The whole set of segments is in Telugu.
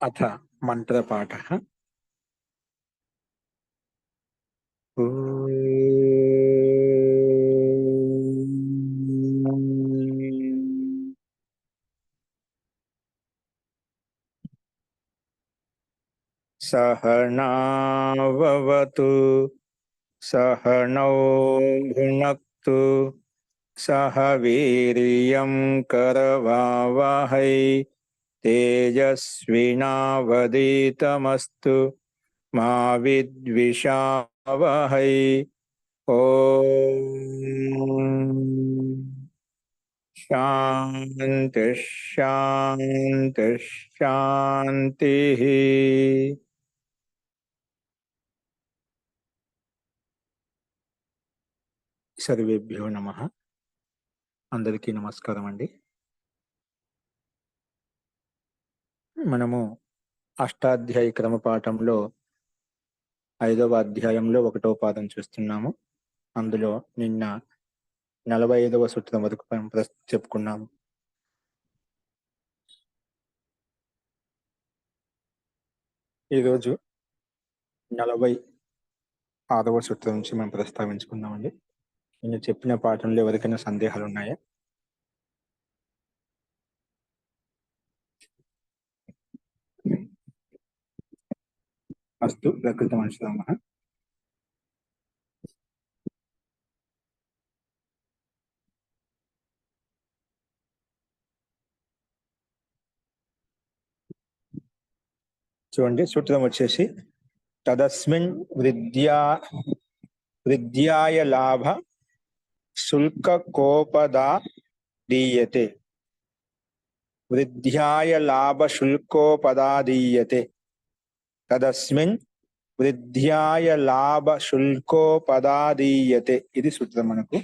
अथ मंत्रपाठः। सहनाववतु सहनौ भुनक्तु सह वीर्यं करवावहै तेजस्विनावधीतमस्तु मा विद्विषावहै। ओम शांति शांति शांति। सर्वेभ्यो नमः। అందరికీ నమస్కారం అండి। మనము అష్టాధ్యాయ క్రమ పాఠంలో 5వ అధ్యాయంలో 1వ పాదం చూస్తున్నాము। అందులో నిన్న 45వ సూత్రం వరకు చెప్పుకున్నాము। ఈరోజు 46వ సూత్రం నుంచి మనం ప్రస్తావించుకుందామండి। నేను చెప్పిన పాఠంలో ఎవరికైనా సందేహాలు ఉన్నాయా? అస్తు ప్రకృతి మనుషులమ్మ। చూడండి, సూత్రం వచ్చేసి తదస్మిన్ వృద్ధ్యాయ లాభ శుల్క కోపదా దీయతే। వృద్ధ్యాయ లాభ శుల్కోపదా దీయతే। తదస్మిన్ వృద్ధ్యాయ లాభ శుల్కోపదా దీయతే। ఇది సూత్రం। మనకు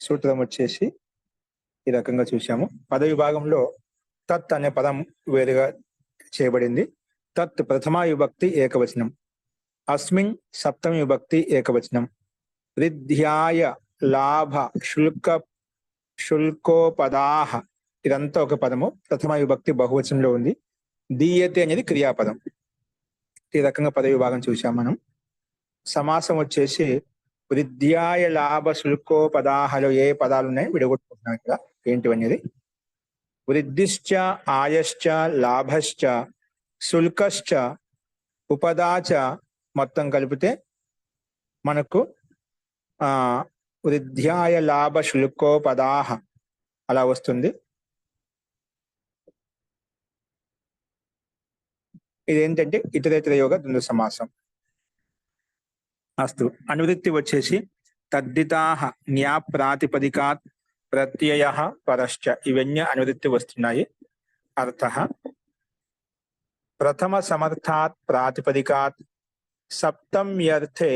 సూత్రం వచ్చేసి ఈ రకంగా చూసాము। పద విభాగంలో తత్ అనే పదం వేరుగా చేయబడింది। తత్ ప్రథమ విభక్తి ఏకవచనం, అస్మిన్ సప్తమి విభక్తి ఏకవచనం, వృద్ధ్యాయ లాభ శుల్కోపదాహ ఇదంతా ఒక పదము, ప్రథమ విభక్తి బహువచనంలో ఉంది। దీయతే అనేది క్రియాపదం। ఈ రకంగా పద విభాగం చూసాం మనం। సమాసం వచ్చేసి వృద్ధ్యాయ లాభ శుల్కోపదాహలో ఏ పదాలు ఉన్నాయి విడగొట్టుకుంటున్నాం ఇక్కడ ఏంటివనేది। వృద్ధిశ్చ ఆయశ్చ లాభశ్చ శుల్కశ్చ ఉపదాచ మొత్తం కలిపితే మనకు వృద్ధ్యాయ లాభ శుల్కోపదాహ అలా వస్తుంది। ఇదేంటంటే ఇతరేతర యోగ ద్వంద్వ సమాసం। అస్తు అనువృత్తి వచ్చేసి తద్దితాహ న్యా ప్రాతిపదికాత్ ప్రత్యయ పరశ్చ ఇవన్నీ అనువృత్తి వస్తున్నాయి। అర్థః ప్రథమ సమర్థాత్ ప్రాతిపదికాత్ సప్తమ్యర్థే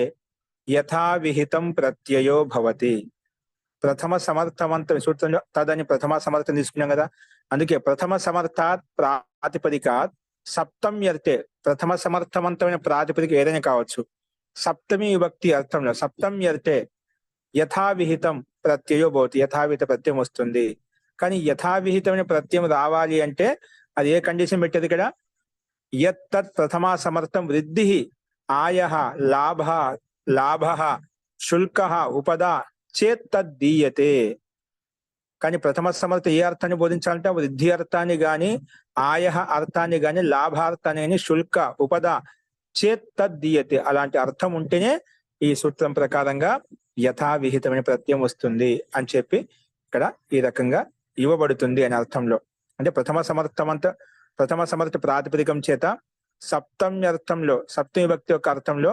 యథావిహితం ప్రత్యయో భవతి। ప్రథమ సమర్థవంతం సూత్రంలో తదని ప్రథమ సమర్థం తీసుకున్నాం కదా, అందుకే ప్రథమ సమర్థాత్ ప్రాతిపదికాత్ సప్తమ్యర్థే ప్రథమ సమర్థవంతమైన ప్రాతిపదిక ఏదైనా కావచ్చు, సప్తమి విభక్తి అర్థంలో సప్తమ్యర్థే యథావిహితం ప్రత్యయో భవతి, యథావిహిత ప్రత్యయం వస్తుంది। కానీ యథావిహితమైన ప్రత్యయం రావాలి అంటే అది ఏ కండిషన్ పెట్టేది ఇక్కడ? యత్తత్ ప్రథమా సమర్థం వృద్ధి ఆయః లాభః శుల్కః ఉపదా చేత్ తద్దీయతే। కానీ ప్రథమ సమర్థ ఏ అర్థాన్ని బోధించాలంటే వృద్ధి అర్థాన్ని గాని ఆయః అర్థాన్ని గాని లాభార్థాన్ని గాని శుల్క ఉపద చేత్ తద్దీయతే అలాంటి అర్థం ఉంటేనే ఈ సూత్రం ప్రకారంగా యథావిహితమైన ప్రత్యయం వస్తుంది అని చెప్పి ఇక్కడ ఈ రకంగా ఇవ్వబడుతుంది అనే అర్థంలో। అంటే ప్రథమ సమర్థ ప్రాతిపదికం చేత సప్తమ్యర్థంలో సప్తమి విభక్తి యొక్క అర్థంలో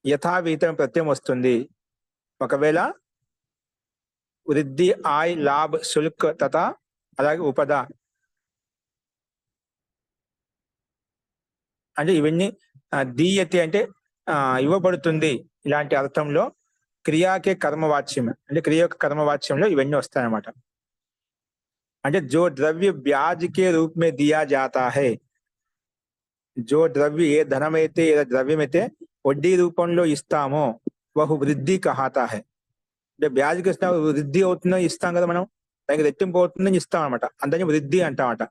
యథావిహితమైన ప్రత్యయం వస్తుంది। ఒకవేళ వృద్ధి ఆయ్ లాభ్ శుల్క్ తథా అలాగే ఉపద అంటే ఇవన్నీ దీయతే అంటే ఇవ్వబడుతుంది ఇలాంటి అర్థంలో క్రియాకే కర్మవాచ్యం అంటే క్రియ యొక్క కర్మవాచ్యంలో ఇవన్నీ వస్తాయన్నమాట। అంటే జో ద్రవ్య బ్యాజ్ కే రూప్ మే దియా జాతా హై, జో ద్రవ్య ఏ ధనమైతే ఏ ద్రవ్యమైతే వడ్డీ రూపంలో ఇస్తామో వహు వృద్ధి కహాతా హై। అంటే బ్యాజ్కి వృద్ధి అవుతుందని ఇస్తాం కదా మనం, దానికి రెట్టింపు అవుతుందని ఇస్తాం అనమాట, అందుకని వృద్ధి అంటామట।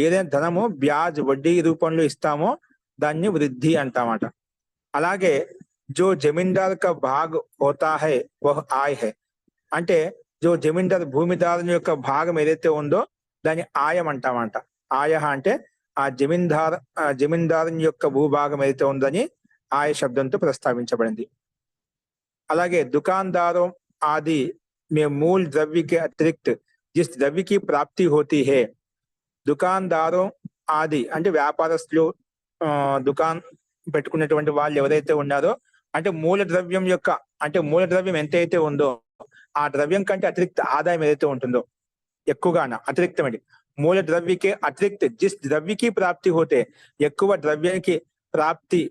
ఏదైనా ధనము బ్యాజ్ వడ్డీ రూపంలో ఇస్తామో దాన్ని వృద్ధి అంటామాట. అలాగే జో జమీందార్ కా భాగ్ హోతా హై వహ్ ఆయ్ హై అంటే జో జమీందార్ భూమిదారుని యొక్క భాగం ఏదైతే ఉందో దాన్ని ఆయం అంటామంట. ఆయ అంటే ఆ జమీందారుని యొక్క భూభాగం ఏదైతే ఉందని ఆయ శబ్దంతో ప్రస్తావించబడింది. అలాగే దుకాందారం ఆది మే మూల్ ద్రవ్య के अतिरिक्त जिस द्रव्य की प्राप्ति होती है దుకాందారం ఆది అంటే వ్యాపారస్తులు దుకాన్ పెట్టుకున్నటువంటి వాళ్ళు ఎవరైతే ఉన్నారో అంటే మూల ద్రవ్యం యొక్క అంటే మూల ద్రవ్యం ఎంతైతే ఉందో ఆ ద్రవ్యం కంటే అతిరిక్త ఆదాయం ఏదైతే ఉంటుందో ఎక్కువగాన అతిరిక్తమండి మూల ద్రవ్యకే అతిరిక్త జిస్ ద్రవ్యకి ప్రాప్తి హోతే ఎక్కువ ద్రవ్యానికి ప్రాప్తి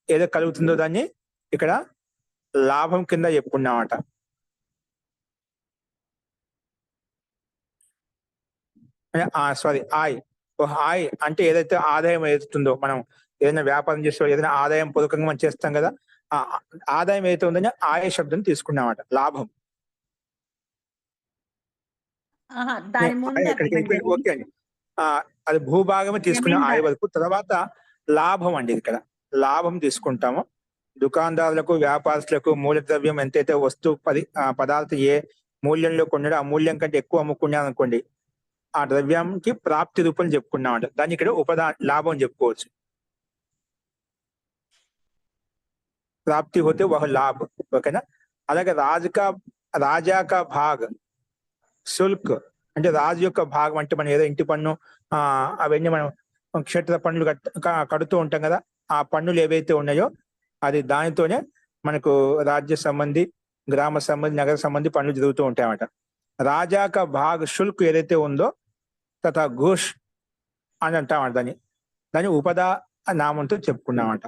ఏదో కలుగుతుందో దాన్ని ఇక్కడ లాభం కింద చెప్పుకున్నామట. సారీ ఆయ్ ఆయ్ అంటే ఏదైతే ఆదాయం ఏదైతుందో మనం ఏదైనా వ్యాపారం చేసే ఏదైనా ఆదాయం పూర్వకంగా మనం చేస్తాం కదా ఆ ఆదాయం ఏదైతే ఉందని ఆయ శబ్దం తీసుకున్నామట. లాభం ఓకే అండి. అది భూభాగమే తీసుకున్నాం ఆయ వరకు. తర్వాత లాభం అండి ఇక్కడ లాభం తీసుకుంటాము. దుకాణదారులకు వ్యాపారస్తులకు మూల ద్రవ్యం ఎంతైతే వస్తువు పదార్థం ఏ మూల్యంలో కొన్నాడో ఆ మూల్యం కంటే ఎక్కువ అమ్ముకున్నాను అనుకోండి ఆ ద్రవ్యానికి ప్రాప్తి రూపం చెప్పుకున్నామంట. దాన్ని ఇక్కడ లాభం చెప్పుకోవచ్చు. ప్రాప్తి హోతే వహ లాభ్ ఓకేనా. అలాగే రాజా కా భాగ్ శుల్క్ అంటే రాజు యొక్క భాగం అంటే మనం ఏదో ఇంటి పన్ను అవన్నీ మనం క్షేత్ర పన్నులు కడుతూ ఉంటాం కదా ఆ పన్నులు ఏవైతే ఉన్నాయో అది దానితోనే మనకు రాజ్య సంబంధి గ్రామ సంబంధి నగర సంబంధి పనులు జరుగుతూ ఉంటాయన్నమాట. రాజా కా భాగ్ శుల్క్ ఏదైతే ఉందో తథా ఘోష్ అని అంటామంట. దాన్ని ఉపదా నామంతో చెప్పుకున్నామంట.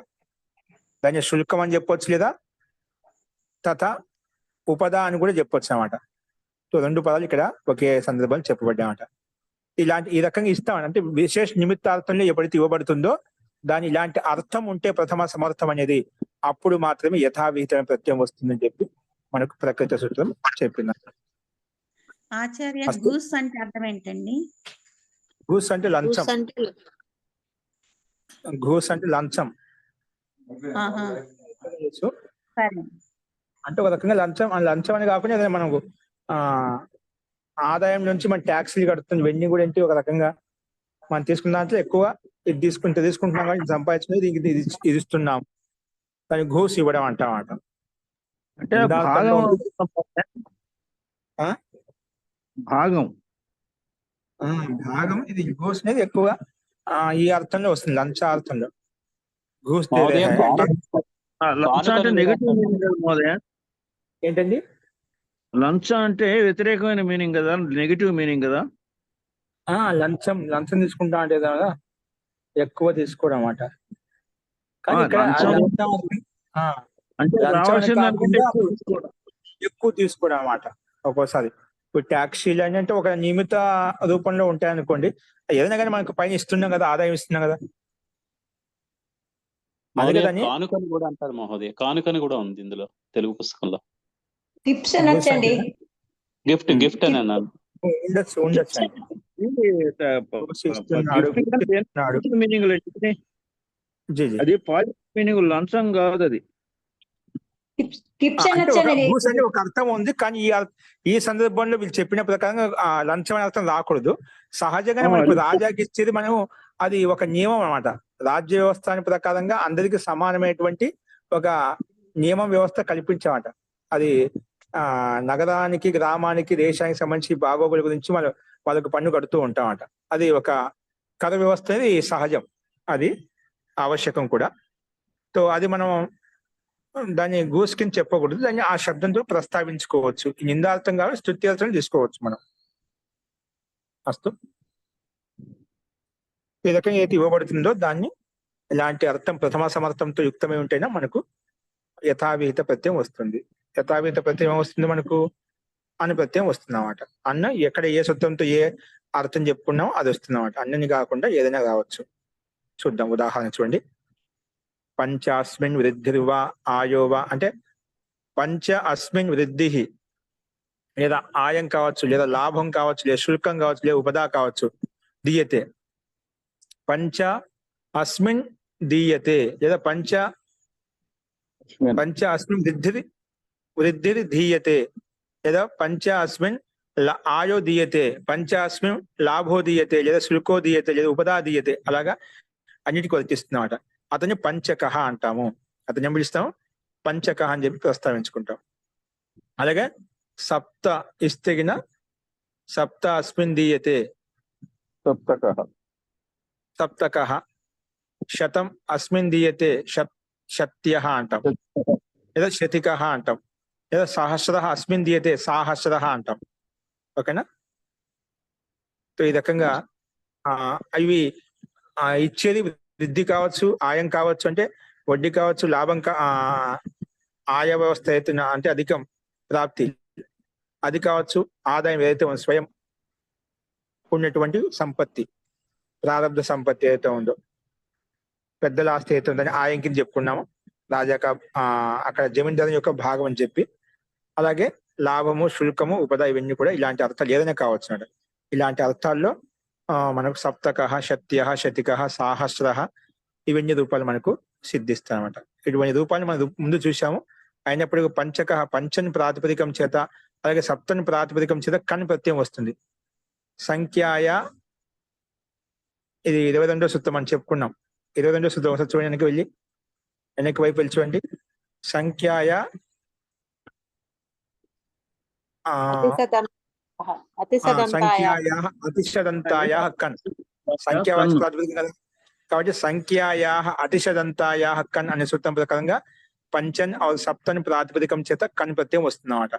దాన్ని శుల్కం అని చెప్పొచ్చు లేదా తథా ఉపదా అని కూడా చెప్పొచ్చు అన్నమాట. సో రెండు పదాలు ఇక్కడ ఒకే సందర్భాలు చెప్పబడ్డామట. ఈ రకంగా ఇస్తామని అంటే విశేష నిమిత్తార్థంలో ఎప్పుడైతే ఇవ్వబడుతుందో దాని ఇలాంటి అర్థం ఉంటే ప్రథమ సమర్థం అనేది అప్పుడు మాత్రమే యథావిహితమైన ప్రత్యయం వస్తుందని చెప్పి మనకు ప్రకృతి సూత్రం చెప్పింది. ఆచార్య గూస్ అంటే అర్థం ఏంటండి? గూస్ అంటే లంచం. గూస్ అంటే లంచం అంటే ఒక రకంగా లంచం అని కాకుండా అదే మనకు ఆదాయం నుంచి మన ట్యాక్సీలు కడుతుంది. ఇవన్నీ కూడా ఏంటి ఒక రకంగా మనం తీసుకున్న దాంట్లో ఎక్కువ ఇది తీసుకుంటున్నాం కానీ సంపాదించినది ఇది ఇస్తున్నాం దానికి ఘూస్ ఇవ్వడం అంటామాట. అంటే భాగం ఇది ఘూస్ అనేది ఎక్కువ ఈ అర్థంలో వస్తుంది లంచ అర్థంలో. ఘూస్ అంటే నెగటివ్ ఏంటండి లంచం అంటే వ్యతిరేకమైన మీనింగ్ కదా నెగటివ్ మీనింగ్ కదా. లంచం తీసుకుంటా అంటే కదా ఎక్కువ తీసుకోవడం అన్నమాట. ఎక్కువ తీసుకోవడం అన్నమాట. ఒక్కోసారి ఇప్పుడు ట్యాక్సీలు అని అంటే ఒక నియమిత రూపంలో ఉంటాయి అనుకోండి ఏదైనా కానీ మనకు పైన ఇస్తున్నాం కదా ఆదాయం ఇస్తున్నాం కదా. కానుకని కూడా అంటారు మహోదయ. కానుకని కూడా ఉంది ఇందులో తెలుగు పుస్తకంలో. టిప్స్ అనొచ్చండి. గిఫ్ట్ అని అన్నాను. అది పాజిటివ్ మీనింగ్ లంచం కాదు. అది ఒక అర్థం ఉంది కానీ ఈ సందర్భంలో వీళ్ళు చెప్పిన ప్రకారంగా లంచం అనే అర్థం రాకూడదు. సహజంగానే మనకు రాజాకి ఇచ్చేది మనం అది ఒక నియమం అన్నమాట. రాజ్య వ్యవస్థ ప్రకారంగా అందరికి సమానమైనటువంటి ఒక నియమం వ్యవస్థ కల్పించామట. అది నగరానికి గ్రామానికి దేశానికి సంబంధించి బాగోగుల గురించి వాళ్ళకు పన్ను కడుతూ ఉంటామట. అది ఒక కర వ్యవస్థ అనేది సహజం, అది ఆవశ్యకం కూడా. సో అది మనం దాన్ని గూస్ కింద చెప్పకూడదు, దాన్ని ఆ శబ్దంతో ప్రస్తావించుకోవచ్చు. నిందార్థం కావాలి స్తుత్యార్థం తీసుకోవచ్చు మనం. అస్తు ఈ రకంగా ఏది ఇవ్వబడుతుందో దాన్ని ఇలాంటి అర్థం ప్రథమ సమర్థంతో యుక్తమై ఉంటేనే మనకు యథావిహిత ప్రత్యయం వస్తుంది. యథావిహిత ప్రత్యయం వస్తుంది మనకు అను ప్రత్యయం వస్తుంది అన్నమాట. అన్న ఎక్కడ ఏ సూత్రంతో ఏ అర్థం చెప్పుకున్నామో అది వస్తుంది అన్నమాట. అన్నని కాకుండా ఏదైనా కావచ్చు. చూద్దాం ఉదాహరణ చూడండి. పంచాస్మిన్ వృద్ధిర్వా ఆయోవా అంటే పంచ అస్మిన్ వృద్ధి లేదా ఆయం కావచ్చు లేదా లాభం కావచ్చు లేదా శుల్కం కావచ్చు లేదా ఉపదా కావచ్చు దీయతే పంచ అస్మిన్ దీయతే లేదా పంచ అస్మిన్ వృద్ధిర్ ధీయతే లేదా పంచ అస్మిన్ ఆయో దీయతే, పంచ అస్మిన్ లాభో దీయతే లేదా శుల్కో దీయతే లేదా ఉపదా దీయతే, అలాగా అన్నిటికీ వర్తిస్తున్నమాట. అతన్ని పంచకః అంటాము. అతన్ని ఏం పిలుస్తాము? పంచకః అని చెప్పి ప్రస్తావించుకుంటాం. అలాగే సప్త ఇస్తగిన సప్త అస్మిన్ దీయతే సప్తకః, శతం అస్మిన్ దీయతే శత్యః అంటాం లేదా శతికః అంటాం, లేదా సహస్రః అస్మిన్ దీయతే సాహస్రః అంటాం. ఓకేనా? సో ఈ రకంగా ఇవి ఇచ్చేది వృద్ధి కావచ్చు, ఆయం కావచ్చు, అంటే వడ్డీ కావచ్చు, లాభం ఆయ వ్యవస్థ అయితే అంటే అధికం ప్రాప్తి అది కావచ్చు, ఆదాయం ఏదైతే ఉందో స్వయం ఉన్నటువంటి సంపత్తి, ప్రారంభ సంపత్తి ఏదైతే ఉందో, పెద్దల ఆస్తి అయితే ఉందని ఆయం కింద చెప్పుకున్నాము. రాజాక అక్కడ జమీందారు యొక్క భాగం అని చెప్పి, అలాగే లాభము, శుల్కము, ఉపద ఇవన్నీ కూడా ఇలాంటి అర్థాలు ఏదైనా కావచ్చు. ఇలాంటి అర్థాల్లో మనకు సప్తకః, శత్యః, శతికః, సాహస్రః ఇవన్నీ రూపాలు మనకు సిద్ధిస్తాయి అన్నమాట. ఇటువంటి రూపాలు మనం ముందు చూసాము. అయినప్పటికీ పంచకః పంచని ప్రాతిపదికం చేత, అలాగే సప్తని ప్రాతిపదికం చేత కన్ ప్రత్యయం వస్తుంది. సంఖ్యాయ ఇది 22వ సూత్రం అని చెప్పుకున్నాం. 22వ సూత్రం ఒకసారి చూడండి, వెనక్కి వైపు వెళ్ళి చూడండి. సంఖ్యాయ సంఖ్యాయాః అతిశదంతాయాః కన్, సంఖ్యావాచక ప్రాతిపదికం కదా, కాబట్టి సంఖ్యాయాః అతిశదంతాయాః కన్ అనే సూత్రం ప్రకారంగా పంచన్ సప్తని ప్రాతిపదికం చేత కన్ ప్రత్యయం వస్తుందన్నమాట.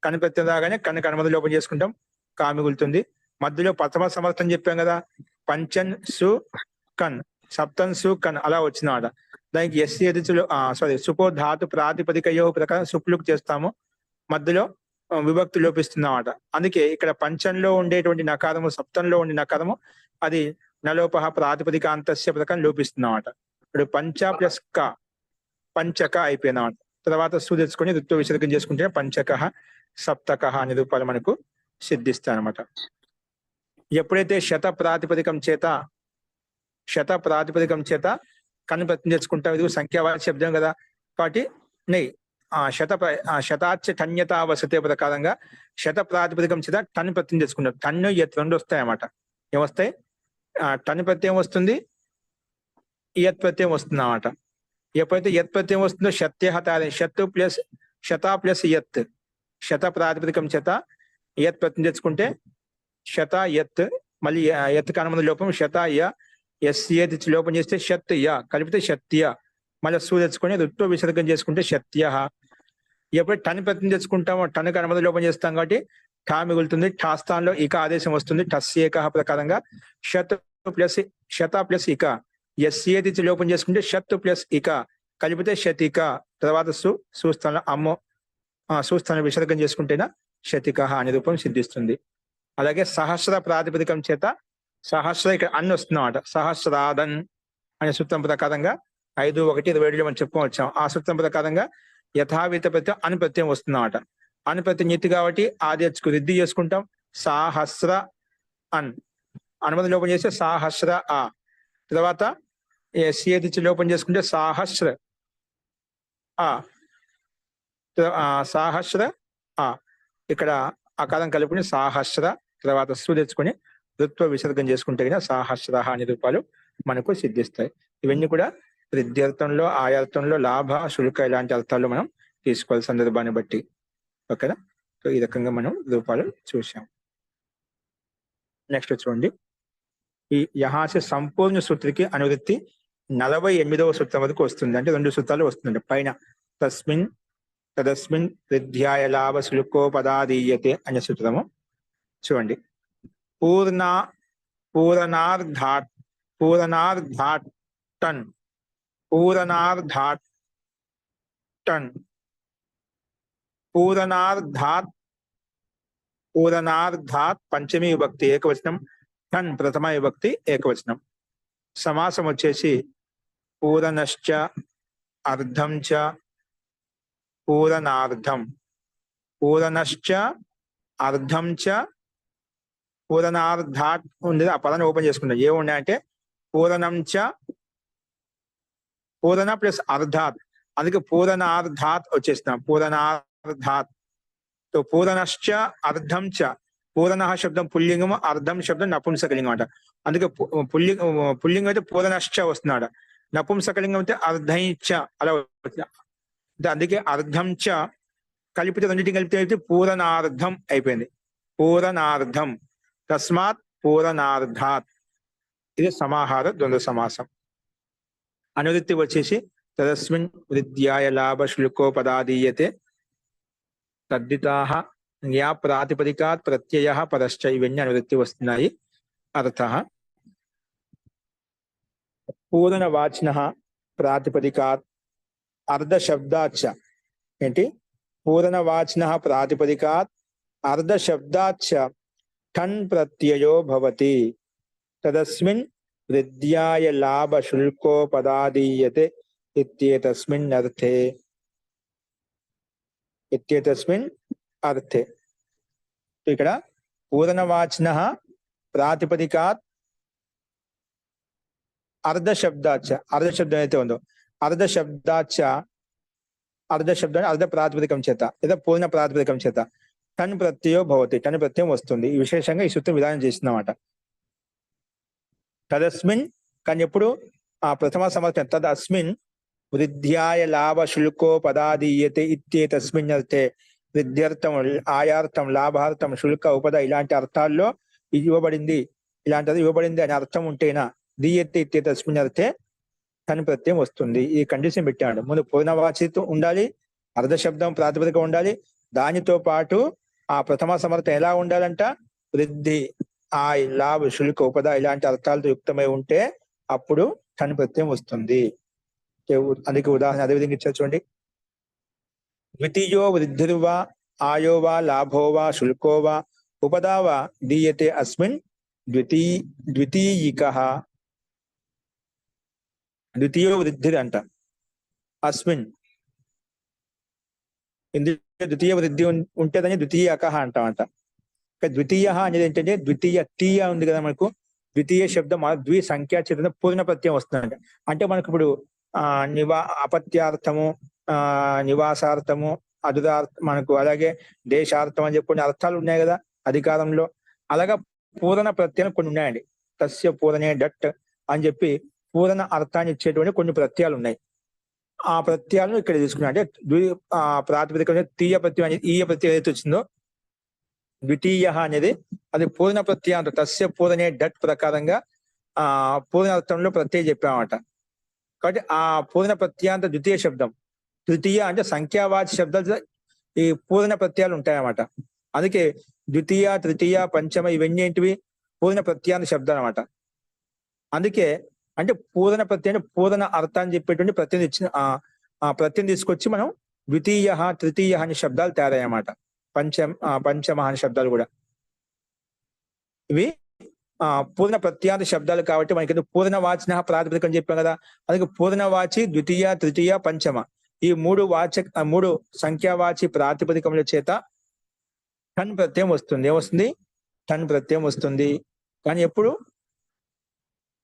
కన్ ప్రత్యయం రాగానే కనుమద లోపం చేసుకుంటాం, కా మిగులుతుంది. మధ్యలో ప్రథమ సమర్థం చెప్పాం కదా, పంచన్ సు కన్, సప్తన్ సు కన్ అలా వచ్చిందన్నమాట. దానికి ఎస్సీ ఎదుచులు సుపో ధాతు ప్రాతిపదికయో ప్రకారం సుప్లుక్ చేస్తాము, మధ్యలో విభక్తి లోపిస్తుందన్నమాట. అందుకే ఇక్కడ పంచంలో ఉండేటువంటి నకారము, సప్తంలో ఉండే నకారము అది నలోపహ ప్రాతిపదికాంతస్య ప్రకారం లోపిస్తుందన్నమాట. ఇప్పుడు పంచ ప్లస్ క పంచక అయిపోయిందన్నమాట. తర్వాత సు తెచ్చుకొని ఋత్వ విసర్గం చేసుకుంటే పంచకః సప్తకః అనే రూపాలు మనకు సిద్ధిస్తాయి అన్నమాట. ఎప్పుడైతే శత ప్రాతిపదికం చేత కన్ను ప్రత్యయం తెచ్చుకుంటాం, ఇది సంఖ్యావాచక శబ్దం కదా, కాబట్టి నెయ్యి శతాచ టన్యతా వసతే ప్రకారంగా శత ప్రాతిపదికం చేత టన్ ప్రత్యయం తెచ్చుకుంటాం. టన్ను యత్ రెండు వస్తాయి అన్నమాట. ఏమొస్తాయి? టన్ ప్రత్యయం వస్తుంది, యత్ ప్రత్యయం వస్తుంది అన్నమాట. ఎప్పుడైతే యత్ ప్రత్యయం వస్తుందో శత్యః శత్ ప్లస్ శత ప్లస్ యత్, శత ప్రాతిపదికం చేత యత్ ప్రత్యయం తెచ్చుకుంటే శత యత్, మళ్ళీ యత్ కనుమద లోపం శత య, ఎస్ ఏది లోపం చేస్తే శత్ య కలిపితే శత్య, మళ్ళీ సు తెచ్చుకొని ఋత్వ విసర్గం చేసుకుంటే శత్యః. ఎప్పుడు టన్ ప్రత్యయం తెచ్చుకుంటామో టన్ కనుమద లోపం చేస్తాం కాబట్టి ఠా మిగులుతుంది. ఠా స్థానంలో ఇక ఆదేశం వస్తుంది. టస్యేకః ప్రకారంగా శత ప్లస్ ఇక, ఎస్ ఏది లోపం చేసుకుంటే షత్ ప్లస్ ఇక కలిపితే శతిక, తర్వాత సుస్థానంలో అమ్మో సుస్థానం విసర్గం చేసుకుంటేనా శతికః అనే రూపం సిద్ధిస్తుంది. అలాగే సహస్ర ప్రాతిపదికం చేత సహస్ర ఇక్కడ అన్ని వస్తుందన్నమాట. సహస్రాదన్ అనే సూత్రం ప్రకారంగా 5:1:27 మనం చెప్పుకోవచ్చాం. ఆ సూత్రం ప్రకారంగా యథావిత ప్రత్యయం అను ప్రత్యయం వస్తుందన్నమాట. అను ప్రత్యయం ఎత్తి కాబట్టి ఆదేశకు రిద్ధి చేసుకుంటాం. సాహస్ర అన్ అనుమతి లోపం చేస్తే సాహస్ర ఆ, తర్వాత సియతి లోపం చేసుకుంటే సాహస్ర ఆ, సాహస్ర ఆ, ఇక్కడ అకారం కలుపుకుని సాహస్ర, తర్వాత సు తెచ్చుకొని ఋత్వ విసర్గం చేసుకుంటే సాహస్ర అనే రూపాలు మనకు సిద్ధిస్తాయి. ఇవన్నీ కూడా వృద్ధ్యర్థంలో, ఆయార్థంలో, లాభ, శుల్క ఇలాంటి అర్థాల్లో మనం తీసుకోవాలి సందర్భాన్ని బట్టి. ఓకేనా? సో ఈ రకంగా మనం రూపాలు చూసాం. నెక్స్ట్ చూడండి, ఈ యహాస సంపూర్ణ సూత్రికి అనువృత్తి 48వ సూత్రం వరకు వస్తుంది. అంటే 2 సూత్రాలు వస్తుందండి పైన. తదస్మిన్ వృద్ధ్యాయ లాభ శుల్కోపదాదీయతే అనే సూత్రము చూడండి. పూరణార్థాత్ పంచమీ విభక్తి ఏకవచనం, టన్ ప్రథమ విభక్తి ఏకవచనం. సమాసం వచ్చేసి పూరణశ్చ అర్ధం చ పూరణార్థం, పూరణశ్చ అర్ధం చ పూరణార్థాత్ ఉండేది. ఆ పదాన్ని ఓపెన్ చేసుకుంటాం. ఏమున్నాయంటే పూరణం చ పూరణ ప్లస్ అర్ధాత్, అందుకే పూరణార్ధాత్ వచ్చేస్తున్నాం. పూరణార్ధాత్. తో పూరణశ్చ అర్ధం చ. పూరణ శబ్దం పుల్లింగము, అర్ధం శబ్దం నపుంసకలింగం అంట. అందుకే పుల్లింగం అయితే పూరణశ్చ వస్తున్నాడు, నపుంసకలింగం అయితే అర్ధంచ అలా వస్తుంది. అందుకే అర్ధం చ కలిపితే రెండింటిని కలిపితే అయితే పూరణార్ధం అయిపోయింది. పూరణార్ధం. తస్మాత్ పూరణార్ధాత్. ఇది సమాహార ద్వంద్వ సమాసం. అనువృత్తి వచ్చేసి తదస్మిన్ వృద్ధ్యాయ లాభ శుల్కోపదాదీయతే తద్దితాః యా ప్రాతిపదికాత్ ప్రత్యయః పరశ్చ. ఇవన్నీ అనువృత్తి వస్తున్నాయి. అర్థః పూరణవాచినః ప్రాతిపదికాత్ అర్ధశబ్దాచ్చ. ఏంటి? పూరణవాచినః ప్రాతిపదికాత్ అర్ధశబ్దాచ్చ ఠన్ ప్రత్యయో భవతి. తదస్మిన్ వృద్ధ్యాయ లాభ శుల్కోపదాదీయతే ఇత్యేతస్మిన్ అర్థే. ఇత్యేతస్మిన్ అర్థే. ఇక్కడ పూరణవాచినః ప్రాతిపదికాత్ అర్ధశబ్దాచ్చ. అర్ధశబ్దం అయితే ఉందో అర్ధశబ్దాచ్చ, అర్ధశబ్దాన్ని అర్ధ ప్రాతిపదికం చేత లేదా పూర్ణ ప్రాతిపదికం చేత టన్ ప్రత్యయో భవతి. టన్ ప్రత్యయం వస్తుంది. ఈ విశేషంగా ఈ సూత్రం విధానం చేసిందన్నమాట. తదస్మిన్ కానీ ఎప్పుడు ఆ ప్రథమ సమర్థం తదస్మిన్ వృద్ధ్యాయ లాభ శుల్కోపదాదీయతే ఇత్యేతస్మిన్ అర్థే. వృద్ధ్యర్థం, ఆయార్థం, లాభార్థం, శుల్క, ఉపద ఇలాంటి అర్థాల్లో ఇది ఇవ్వబడింది, ఇలాంటిది ఇవ్వబడింది అనే అర్థం ఉంటేనా దీయతే ఇత్యేతస్మిన్ అర్థే టన్ ప్రత్యయం వస్తుంది. ఈ కండిషన్ పెట్టాడు. ముందు పూర్ణవాచితో ఉండాలి, అర్ధశబ్దం ప్రాతిపదిక ఉండాలి, దానితో పాటు ఆ ప్రథమ సమర్థం ఎలా ఉండాలంట? వృద్ధి, ఆ లాభ, శుల్క, ఉపద ఇలాంటి అర్థాలతో యుక్తమై ఉంటే అప్పుడు టన్ ప్రత్యయం వస్తుంది. అందుకే ఉదాహరణ అదేవిధంగా ఇచ్చారు చూడండి. ద్వితీయో వృద్ధిర్వా ఆయోవా లాభోవా శుల్కోవా ఉపదావా దీయతే అస్మిన్ ద్వితీయికః. ద్వితీయో వృద్ధిర్ అంట అస్మిన్. ద్వితీయ వృద్ధి ఉంటే దాన్ని ద్వితీయకః అంటామంట. ద్వితీయ అనేది ఏంటంటే ద్వితీయ తీయ ఉంది కదా మనకు, ద్వితీయ శబ్దం ద్వి సంఖ్యా చేత పూర్ణ ప్రత్యయం వస్తుందంట. అంటే మనకు ఇప్పుడు అపత్యార్థము, నివాసార్థము, మనకు అలాగే దేశార్థం అని చెప్పి కొన్ని అర్థాలు ఉన్నాయి కదా అధికారంలో. అలాగా పూరణ ప్రత్యయం కొన్ని ఉన్నాయండి. తస్య పూరణే డట్ అని చెప్పి పూరణ అర్థాన్ని ఇచ్చేటువంటి కొన్ని ప్రత్యయాలు ఉన్నాయి. ఆ ప్రత్యయాలను ఇక్కడ తీసుకున్నా అంటే ప్రాతిపదిక తీయ ప్రత్యయం అనేది ఈయ ప్రత్యయం ఏదైతే వచ్చిందో ద్వితీయ అనేది అది పూర్ణ ప్రత్యయం. తస్య పూరణే డట్ ప్రకారంగా పూర్ణ అర్థంలో ప్రత్యయం చెప్పామట. కాబట్టి ఆ పూర్ణ ప్రత్యాంత ద్వితీయ శబ్దం. తృతీయ అంటే సంఖ్యావాచి శబ్దాలు ఈ పూర్ణ ప్రత్యయాలు ఉంటాయన్నమాట. అందుకే ద్వితీయ, తృతీయ, పంచమ ఇవన్నీ ఏంటివి? పూర్ణ ప్రత్యాంత శబ్దాలు అనమాట. అందుకే అంటే పూర్ణ ప్రత్యయం పూర్ణ అర్థాన్ని చెప్పేటువంటి ప్రత్యయం ఇచ్చిన ఆ ప్రత్యయం తీసుకొచ్చి మనం ద్వితీయ, తృతీయ అనే శబ్దాలు తయారయ్యన్నమాట. పంచమ అనే శబ్దాలు కూడా ఇవి పూర్ణ ప్రత్యాంత శబ్దాలు. కాబట్టి మనకి పూర్ణవాచిన ప్రాతిపదికం అని చెప్పాం కదా. అందుకే పూర్ణవాచి ద్వితీయ, తృతీయ, పంచమ ఈ మూడు సంఖ్యావాచి ప్రాతిపదికముల చేత టన్ ప్రత్యయం వస్తుంది. ఏమొస్తుంది? టన్ ప్రత్యయం వస్తుంది. కానీ ఎప్పుడు?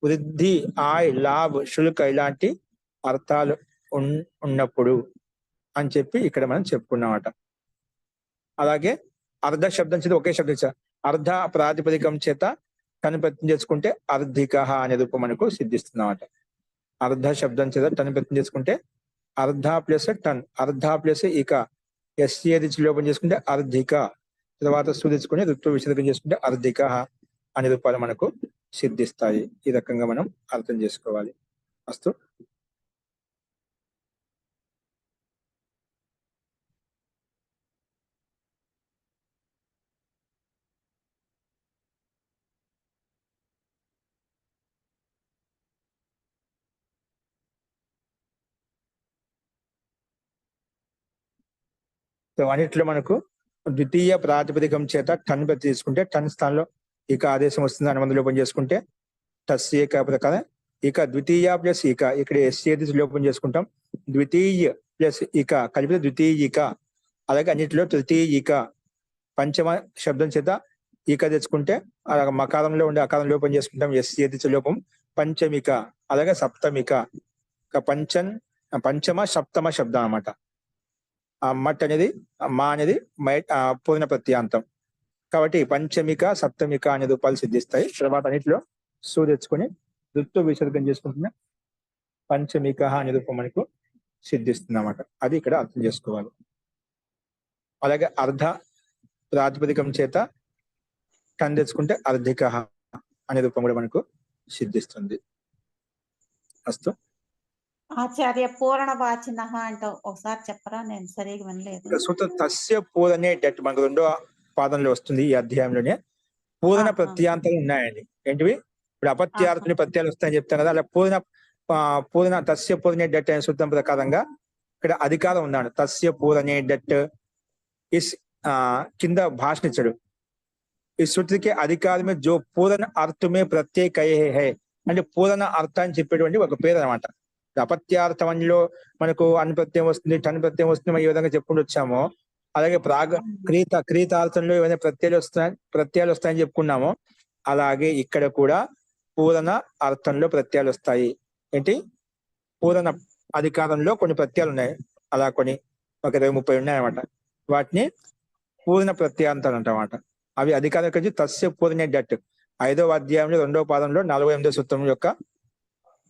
వృద్ధి, ఆయ్, లాభ్, శుల్క ఇలాంటి అర్థాలు ఉన్నప్పుడు అని చెప్పి ఇక్కడ మనం చెప్పుకున్నామట. అలాగే అర్ధ శబ్దం చేత ఒకే శబ్దం చేత అర్ధ ప్రాతిపదికం చేత టన్ ప్రత్యయం చేసుకుంటే అర్ధిక అనే రూపం మనకు సిద్ధిస్తున్నామట. అర్ధ శబ్దం చేత టన్ ప్రత్యయం చేసుకుంటే అర్ధ ప్లస్ టన్, అర్ధ ప్లస్ ఇక, ఎస్ఏది లోపం చేసుకుంటే అర్ధిక, తర్వాత సుధించుకుని ఋత్వ విషేదకం చేసుకుంటే అర్ధిక అనే రూపాలు మనకు సిద్ధిస్తాయి. ఈ రకంగా మనం అర్థం చేసుకోవాలి. అస్తు. అన్నిట్లో మనకు ద్వితీయ ప్రాతిపదికం చేత టన్ ప్రతి తీసుకుంటే టన్ స్థానంలో ఇక ఆదేశం వస్తుంది. అనుబంధ లోపం చేసుకుంటే తస్యేక ప్రకారం ఇక ద్వితీయ ప్లస్ ఇక, ఇక్కడ ఎస్ఏది లోపం చేసుకుంటాం. ద్వితీయ ప్లస్ ఇక కలిపితే ద్వితీయిక. అలాగే అన్నిటిలో తృతీయిక. పంచమ శబ్దం చేత ఇక తెచ్చుకుంటే మకారంలో ఉండే అకారం లోపం చేసుకుంటాం. ఎస్ఏది లోపం. పంచమిక, అలాగే సప్తమిక. పంచమ సప్తమ శబ్దం అన్నమాట. ఆ మట్ అనేది మా అనేది పూర్ణ ప్రత్యాంతం. కాబట్టి పంచమిక సప్తమిక అనే రూపాలు సిద్ధిస్తాయి. తర్వాత అన్నింటిలో సు తెచ్చుకొని దుత్తు విసర్గం చేసుకుంటున్నా పంచమిక అనే రూపం మనకు సిద్ధిస్తుంది అన్నమాట. అది ఇక్కడ అర్థం చేసుకోవాలి. అలాగే అర్ధ ప్రాతిపదికం చేత టన్ తెచ్చుకుంటే అర్ధిక అనే రూపం కూడా మనకు సిద్ధిస్తుంది. అస్తు. ఆచార్య పూర్ణ వాచిన అంటే ఒకసారి చెప్పరా, నేను సరిగా వినలేదు. తస్య పూర్ణే డట్ మనకు రెండో పాదంలో వస్తుంది ఈ అధ్యాయంలోనే. పూర్ణ ప్రత్యాంతాలు ఉన్నాయండి. ఏంటివి? ఇప్పుడు అపత్యార్థుని ప్రత్యయాలు వస్తాయని చెప్తాను కదా, అలా పూర్ణ తస్య పూర్ణే డట్ అనే సూత్రం ప్రకారంగా ఇక్కడ అధికారం ఉన్నాడు. తస్య పూర్ణే డట్ ఇస్ కింద భాషనిచ్చాడు. ఈ శృతికి అధికారమే జో పూర్ణ అర్థమే ప్రత్యేక హే అంటే పూర్ణ అర్థాన్ని చెప్పేటువంటి ఒక పేరు అనమాట. అపత్యార్థంలో మనకు అనుప్రత్యయం వస్తుంది, టన్ ప్రత్యయం వస్తుంది, ఈ విధంగా చెప్పుకుంటూ వచ్చామో, అలాగే క్రీతార్థంలో ఏమైనా ప్రత్యయాలు వస్తాయని చెప్పుకున్నామో, అలాగే ఇక్కడ కూడా పూర్ణ అర్థంలో ప్రత్యయాలు వస్తాయి. ఏంటి? పూర్ణ అధికారంలో కొన్ని ప్రత్యయాలు ఉన్నాయి. అలా కొన్ని ఒక 20-30 ఉన్నాయన్నమాట. వాటిని పూర్ణ ప్రత్యాంతాలు అంటమాట. అవి అధికారం కలిసి తస్య పూర్ణే డట్ 5వ అధ్యాయంలో 2వ పాదంలో 48వ సూత్రం యొక్క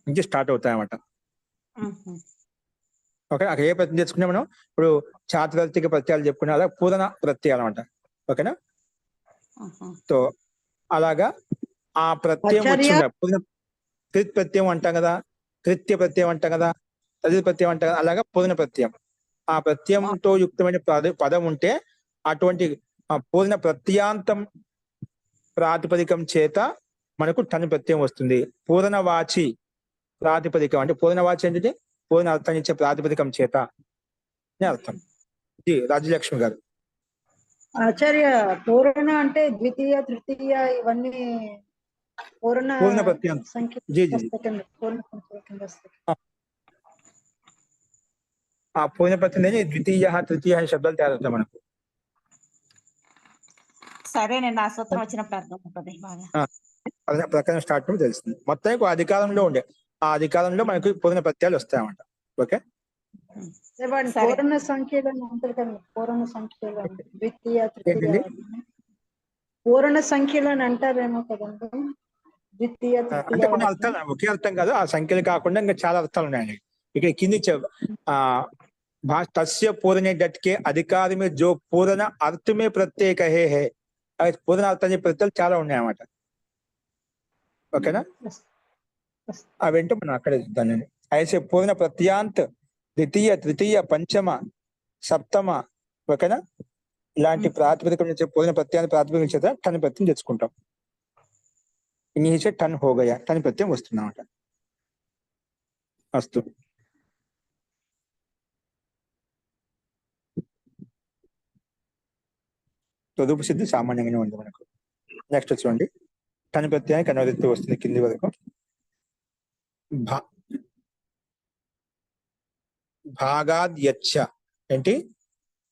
నుంచి స్టార్ట్ అవుతాయి అన్నమాట. ఓకే, అక్కడ ఏ ప్రత్యయం తెచ్చుకున్నా మనం ఇప్పుడు చాతుర్థిక ప్రత్యయాలు చెప్పుకున్నా, అలా పూర్ణ ప్రత్యయాలు అనమాట. ఓకేనా? సో అలాగా ఆ ప్రత్యయం వచ్చిందా పూర్ణ కృత్ ప్రత్యయం అంటాం కదా, కృత్య ప్రత్యయం అంటాం కదా, తదితర ప్రత్యయం అంటాం కదా, అలాగా పూర్ణ ప్రత్యయం. ఆ ప్రత్యయంతో యుక్తమైన పదం ఉంటే అటువంటి పూర్ణ ప్రత్యాంతం ప్రాతిపదికం చేత మనకు టన్ ప్రత్యయం వస్తుంది. పూర్ణవాచి ప్రాతిపదికం అంటే పూర్ణవాచి అంటే పూర్ణ అర్థం ఇచ్చే ప్రాతిపదికం చేత అని అర్థం. రాజ్యలక్ష్మి గారు. ఆచార్య పూర్ణ అంటే ద్వితీయ తృతీయ ఇవన్నీ పూర్ణ ప్రత్యాంతం. ఆ పూర్ణ ప్రత్యయం ద్వితీయ తృతీయ అనే శబ్దాలు తయారవుతాయి మనకు. సరే, నేను ఆ సూత్రం వచ్చినప్పుడు అర్థం అవుతుంది బాగా. ప్రకారం స్టార్ట్ తెలుస్తుంది. మొత్తం అధికారంలో ఉండే ఆ అధికారంలో మనకు పూర్ణ ప్రత్యయాలు వస్తాయన్నమాట. ఓకే, పూర్ణ సంఖ్యలను అంటారు కదా, పూర్ణ సంఖ్యలు ద్వితీయ తృతీయ పూర్ణ సంఖ్యలను అంటారేమో కదండి. ద్వితీయ అంటే కొన్ని అర్థాలు ఒకే అర్థం కాదు, ఆ సంఖ్యలు కాకుండా ఇంకా చాలా అర్థాలు ఉన్నాయండి. ఇక్కడ కింది తస్య పూర్ణే డట్కే అధికారమే జో పూర్ణ అర్థమే ప్రత్యేక హే హే పూర్ణ అర్థం ప్రత్యయాలు చాలా ఉన్నాయన్నమాట. ఓకేనా? అవేంటో మనం అక్కడే చూద్దాం. ఐసే పూర్ణ ప్రత్యాంత్ ద్వితీయ తృతీయ పంచమ సప్తమ. ఓకేనా? ఇలాంటి ప్రాతిపదికం నుంచి పూర్ణ ప్రత్యాంత ప్రాతిపదికం చేత టన్ ప్రత్యయం తెచ్చుకుంటాం. ఇన్నిచే టన్ హోగయా టన్ ప్రత్యయం వస్తుందన్నమాట. అస్తు. తదుపు సిద్ధి సామాన్యంగానే ఉంది మనకు. నెక్స్ట్ చూడండి, టన్ ప్రత్యయానికి అనువదిత్తి వస్తుంది కింది వరకు. భాగాద్ యచ్చ ఏంటి?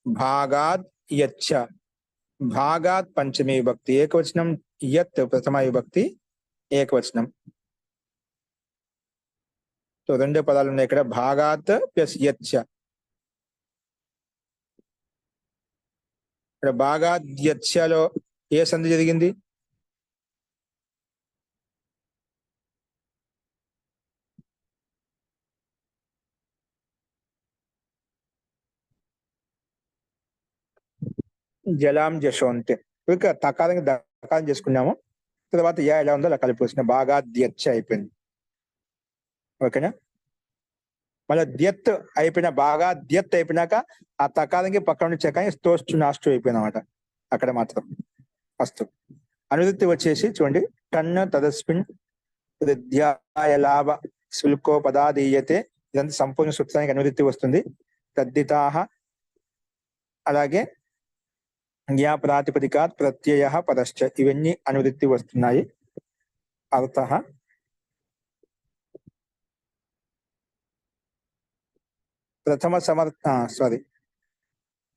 భాగాద్ యచ్చ. భాగాత్ పంచమీ విభక్తి ఏకవచనం, యత్ ప్రథమ విభక్తి ఏకవచనం. సో 2 పదాలు ఉన్నాయి ఇక్కడ, భాగాత్ ప్లస్ యచ్చ. ఇక్కడ భాగాద్ యచ్చలో ఏ సంధి జరిగింది? జలాం జశోంతే. ఇక తకారం దకారం చేసుకున్నాము. తర్వాత యా ఎలా ఉందో అలా కలిపి భాగాద్యచ్చ అయిపోయింది. ఓకేనా? మళ్ళీ ద్యత్ అయిపోయిన భాగాద్యత్ అయిపోయినాక ఆ తకారంకి పక్కన నుంచి కానీ స్తోష్టు నాష్టు అయిపోయింది అనమాట అక్కడ మాత్రం. అస్తు. అనువృత్తి వచ్చేసి చూడండి, టన్ తదస్మిన్ హృద్యాయ లాభ శుల్కో పదాదీయతే. ఇదంతా సంపూర్ణ సూత్రానికి అనువృత్తి వస్తుంది. తద్దితాహ. అలాగే జ్ఞా ప్రాతిపదికాత్ ప్రత్యయ పదశ్చ. ఇవన్నీ అనువృత్తి వస్తున్నాయి. అర్థః ప్రథమ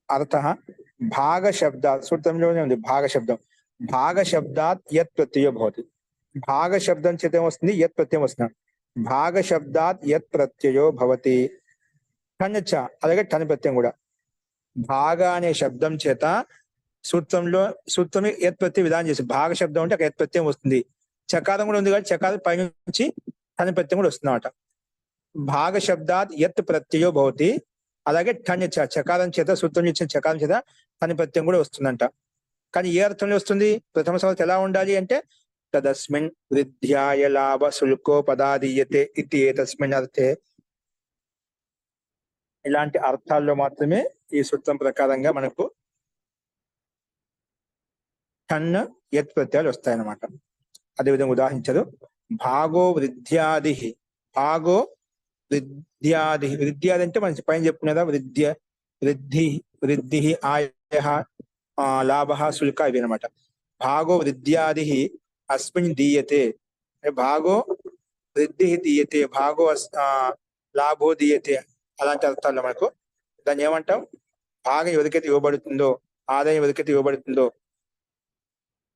అర్థః భాగ శబ్దాత్. సూత్రంలోనే ఉంది భాగ శబ్దం. భాగ శబ్దాత్ యత్ ప్రత్యయో భవతి. భాగ శబ్దం చేత ఏమొస్తుంది? యత్ ప్రత్యయం వస్తుంది. భాగ శబ్దాత్ యత్ ప్రత్యయో భవతి. టన్ చ, అలాగే టన్ ప్రత్యయం కూడా. భాగ అనే శబ్దం చేత సూత్రం యత్ ప్రత్యయం విధానం చేసి భాగ శబ్దం అంటే అక్కడ యత్ ప్రత్యయం వస్తుంది. చకారం కూడా ఉంది కాబట్టి చకారం పైనుంచి టన్ ప్రత్యయం కూడా వస్తుంది అన్నమాట. భాగ శబ్దాత్ యత్ ప్రత్యయో భవతి, అలాగే టన్ చ, చకారం చేత సూత్రం ఇచ్చిన చకారం చేత టన్ ప్రత్యయం కూడా వస్తుందంట. కానీ ఏ అర్థంలో వస్తుంది? ప్రథమ సమాసం ఎలా ఉండాలి అంటే తదస్మిన్ వృద్ధ్యాయ లాభ శుల్కో పదాదీయతే ఇతి ఏతస్మిన్ అర్థే. ఇలాంటి అర్థాల్లో మాత్రమే ఈ సూత్రం ప్రకారంగా మనకు టన్ యత్ ప్రత్యయాలు వస్తాయన్నమాట. అదేవిధంగా ఉదాహరించారు. భాగో వృద్ధ్యాది, భాగో వృద్ధ్యాది. వృద్ధ్యాది అంటే మనం పైన చెప్పుకునేదా వృద్ధి ఆయ లాభ శుల్క ఇవి అనమాట. భాగో వృద్ధ్యాది అస్మిన్ దీయతే, భాగో వృద్ధి దీయతే, భాగో లాభో దీయతే. అలాంటి అర్థాల్లో మనకు దాన్ని ఏమంటాం? భాగం ఎవరికైతే ఇవ్వబడుతుందో, ఆదాయం ఎవరికైతే ఇవ్వబడుతుందో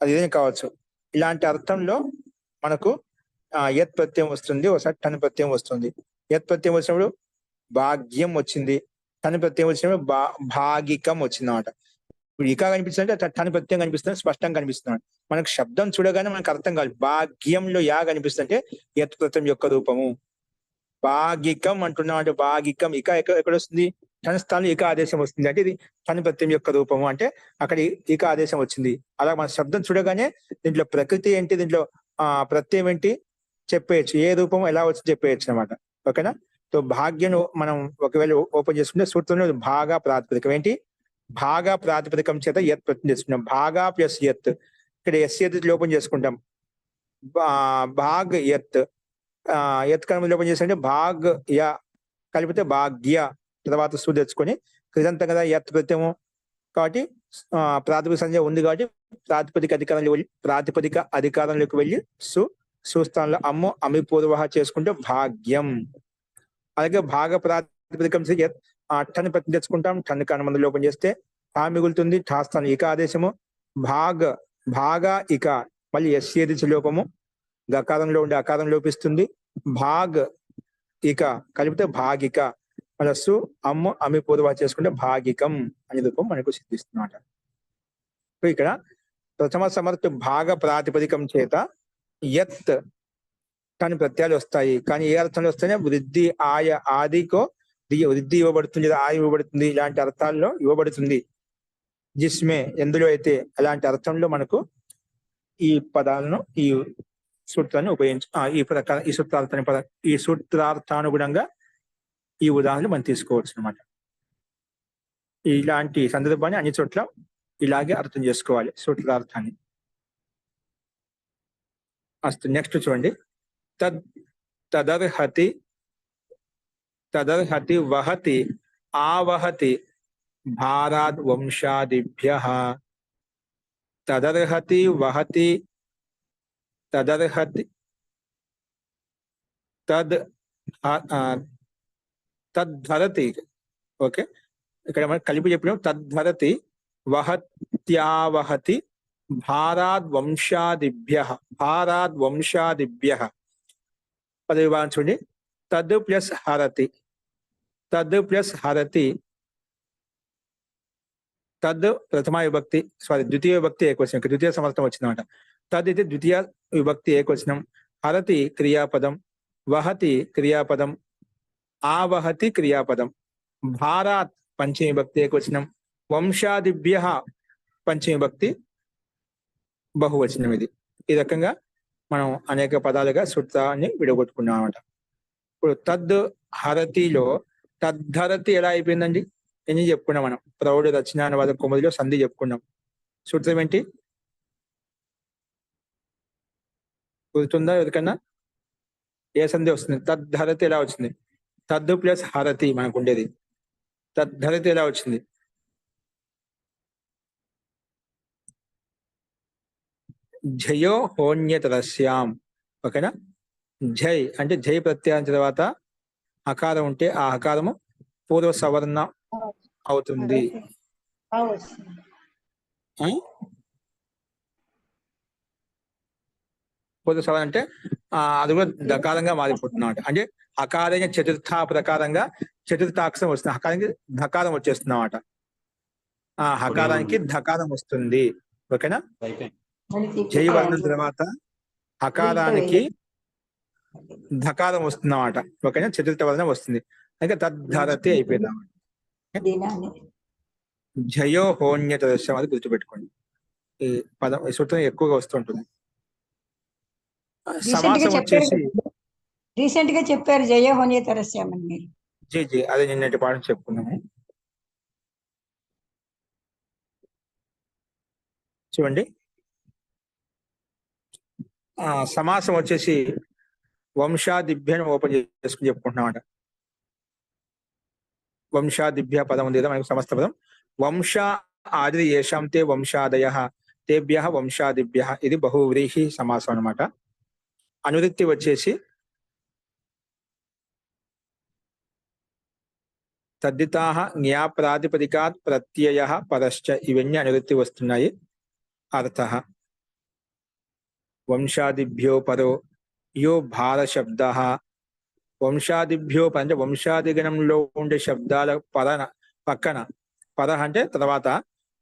అది ఏదైనా కావచ్చు. ఇలాంటి అర్థంలో మనకు యత్ ప్రత్యయం వస్తుంది, ఒకసారి టన్ ప్రత్యయం వస్తుంది. యత్ ప్రత్యయం వచ్చినప్పుడు భాగ్యం వచ్చింది, టన్ ప్రత్యయం వచ్చినప్పుడు భాగికం వచ్చింది అన్నమాట. ఇప్పుడు ఇకా కనిపిస్తుంది అంటే టన్ ప్రత్యయం కనిపిస్తుంది, స్పష్టంగా కనిపిస్తుంది. మనకు శబ్దం చూడగానే మనకు అర్థం కాదు. భాగ్యంలో యా కనిపిస్తుంటే యత్ ప్రత్యయం యొక్క రూపము. భాగికం అంటున్నాం అంటే భాగికం ఇక ఎక్కడ వస్తుంది? టన్ స్థానంలో ఇక ఆదేశం వస్తుంది అంటే ఇది టన్ ప్రత్యయం యొక్క రూపము, అంటే అక్కడ ఇక ఆదేశం వచ్చింది. అలా మన శబ్దం చూడగానే దీంట్లో ప్రకృతి ఏంటి, దీంట్లో ప్రత్యయం ఏంటి చెప్పేయచ్చు, ఏ రూపం ఎలా వచ్చి చెప్పేయచ్చు అనమాట. ఓకేనా? సో భాగ్యం మనం ఒకవేళ ఓపెన్ చేసుకుంటే సూత్రంలో భాగా ప్రాతిపదికం ఏంటి? భాగా ప్రాతిపదికం చేత యత్ ప్రత్యయం చేసుకుంటాం. భాగా ప్లస్ యత్, ఇక్కడ ఎస్ యత్ ఓపెన్ చేసుకుంటాం. భాగ్ యత్, యత్ కర్మ లోపం చేస్తుంటే భాగ్ యా కలిపితే భాగ్య, తర్వాత సు తెచ్చుకొని కృతంతం కదా యత్ ప్రత్యము కాబట్టి ప్రాతిపదిక సంజ్ఞ ఉంది కాబట్టి ప్రాతిపదిక అధికారంలోకి వెళ్ళి సుస్థానంలో అమ్ము అమిపూర్వ చేసుకుంటే భాగ్యం. అలాగే భాగ ప్రాతిపదికం టన్ ప్రతి తెచ్చుకుంటాం. టన్ కనుమందు లోపం చేస్తే ఠా మిగులుతుంది. ఠా స్థానం ఇక ఆదేశము. భాగ ఇక మళ్ళీ ఎస్ఏది లోపము, గకారంలో ఉండే అకారం లోపిస్తుంది. భాగ్ ఇక కలిపితే భాగిక, మనస్సు అమ్ము అమిపూర్వ చేసుకుంటే భాగికం అనే రూపం మనకు సిద్ధిస్తున్నమాట. సో ఇక్కడ ప్రథమ సమర్థ భాగ ప్రాతిపదికం చేత యత్ కానీ ప్రత్యయాలు వస్తాయి. కానీ ఏ అర్థంలో వస్తాయో వృద్ధి ఆయ ఆదికో వృద్ధి ఇవ్వబడుతుంది, ఆయ ఇవ్వబడుతుంది, ఇలాంటి అర్థాల్లో ఇవ్వబడుతుంది. జిస్మే ఎందులో అయితే అలాంటి అర్థంలో మనకు ఈ పదాలను ఈ సూత్రాన్ని ఈ ప్రకారం ఈ సూత్రార్థానుగుణంగా ఈ ఉదాహరణలు మనం తీసుకోవచ్చు అనమాట. ఇలాంటి సందర్భాన్ని అన్ని చోట్ల ఇలాగే అర్థం చేసుకోవాలి సూత్రార్థాన్ని. అస్తు నెక్స్ట్ చూడండి. తదర్హతి వహతి ఆవహతి భారాద్ వంశాదిభ్యః. తదర్హతి వహతి తద్ధరతి. ఓకే, ఇక్కడ మనం కలిపి చెప్పినాం. తద్ధరతి వహత్యావహతి భారాద్ వంశాదిభ్యః. పదవి భాగం చూడండి. తద్ ప్లస్ హరతి, తద్ ప్రథమ విభక్తి, ద్వితీయ విభక్తి ఏకవచనం, ద్వితీయ సమర్థం వచ్చిందన్నమాట. తద్ ఇది ద్వితీయ విభక్తి ఏకవచనం. హరతి క్రియాపదం, వహతి క్రియాపదం, ఆవహతి క్రియాపదం. భారాత్ పంచమి విభక్తి ఏకవచనం, వంశాదిభ్యః పంచమి విభక్తి బహువచనం. ఈ రకంగా మనం అనేక పదాలుగా సూత్రాన్ని విడగొట్టుకున్నాం అన్నమాట. ఇప్పుడు తద్ హరతిలో తద్ధరతి ఎలా అయిపోయిందండి? ఎన్ని చెప్పుకున్నాం మనం? ప్రౌఢ రచనానువాద కొమ్మదిలో సంధి చెప్పుకున్నాం. సూత్రం ఏంటి గుర్తుందా ఎవరికన్నా? ఏ సంధి వస్తుంది? తద్ధరతి ఎలా వచ్చింది? తద్దు ప్లస్ హరతి మనకు ఉండేది. తద్ధరతి ఎలా వచ్చింది? జయో హోన్యతరస్యాం. ఓకేనా? జై అంటే జై ప్రత్యయం తర్వాత హకారం ఉంటే ఆ హకారము పూర్వ సవర్ణ అవుతుంది. పూర్వ సమాసం అంటే అది కూడా దకారంగా మారిపోతున్నాడు. అంటే అకారైన చతుర్థ ప్రకారంగా చతుర్థాక్షరం వస్తుంది. హకారానికి ధకారం వచ్చేస్తున్నమాట. ఆ హకారానికి ధకారం వస్తుంది. ఓకేనా? జై వర్ణం తర్వాత హకారానికి ధకారం వస్తుందన్నమాట. ఓకేనా? చతుర్థ వర్ణం వస్తుంది. ఇంకా తద్ధరతి అయిపోయింది. జయో హోన్యత దృశ్యం అది గుర్తుపెట్టుకోండి. ఈ పదం ఈ సూత్రం ఎక్కువగా వస్తుంటుంది. సమాసం వచ్చేసి రీసెంట్ గా చెప్పారు జయ హోనియ తరస్యామని మీరు. జీ అదే నిన్నటి పాఠం చెప్పుకున్నాము. చూడండి, సమాసం వచ్చేసి వంశాదిభ్యను ఓపెన్ చేసుకుని చెప్పుకుంటున్నామాట. వంశాదిభ్య పదం ఉంది కదా మనకు, సమస్త పదం. వంశ ఆది ఏషాం తే వంశాదయ తేభ్య వంశాదిభ్య, ఇది బహువ్రీహి సమాసం అనమాట. అనువృత్తి వచ్చేసి తద్దితాః జ్ఞాప్రాతిపదికాత్ ప్రత్యయః పరశ్చ, ఇవన్నీ అనువృత్తి వస్తున్నాయి. అర్థః వంశాదిభ్యో పరో యో భార శబ్దః. వంశాదిభ్యో అంటే వంశాదిగణంలో ఉండే శబ్దాల పక్కన పరః అంటే తర్వాత,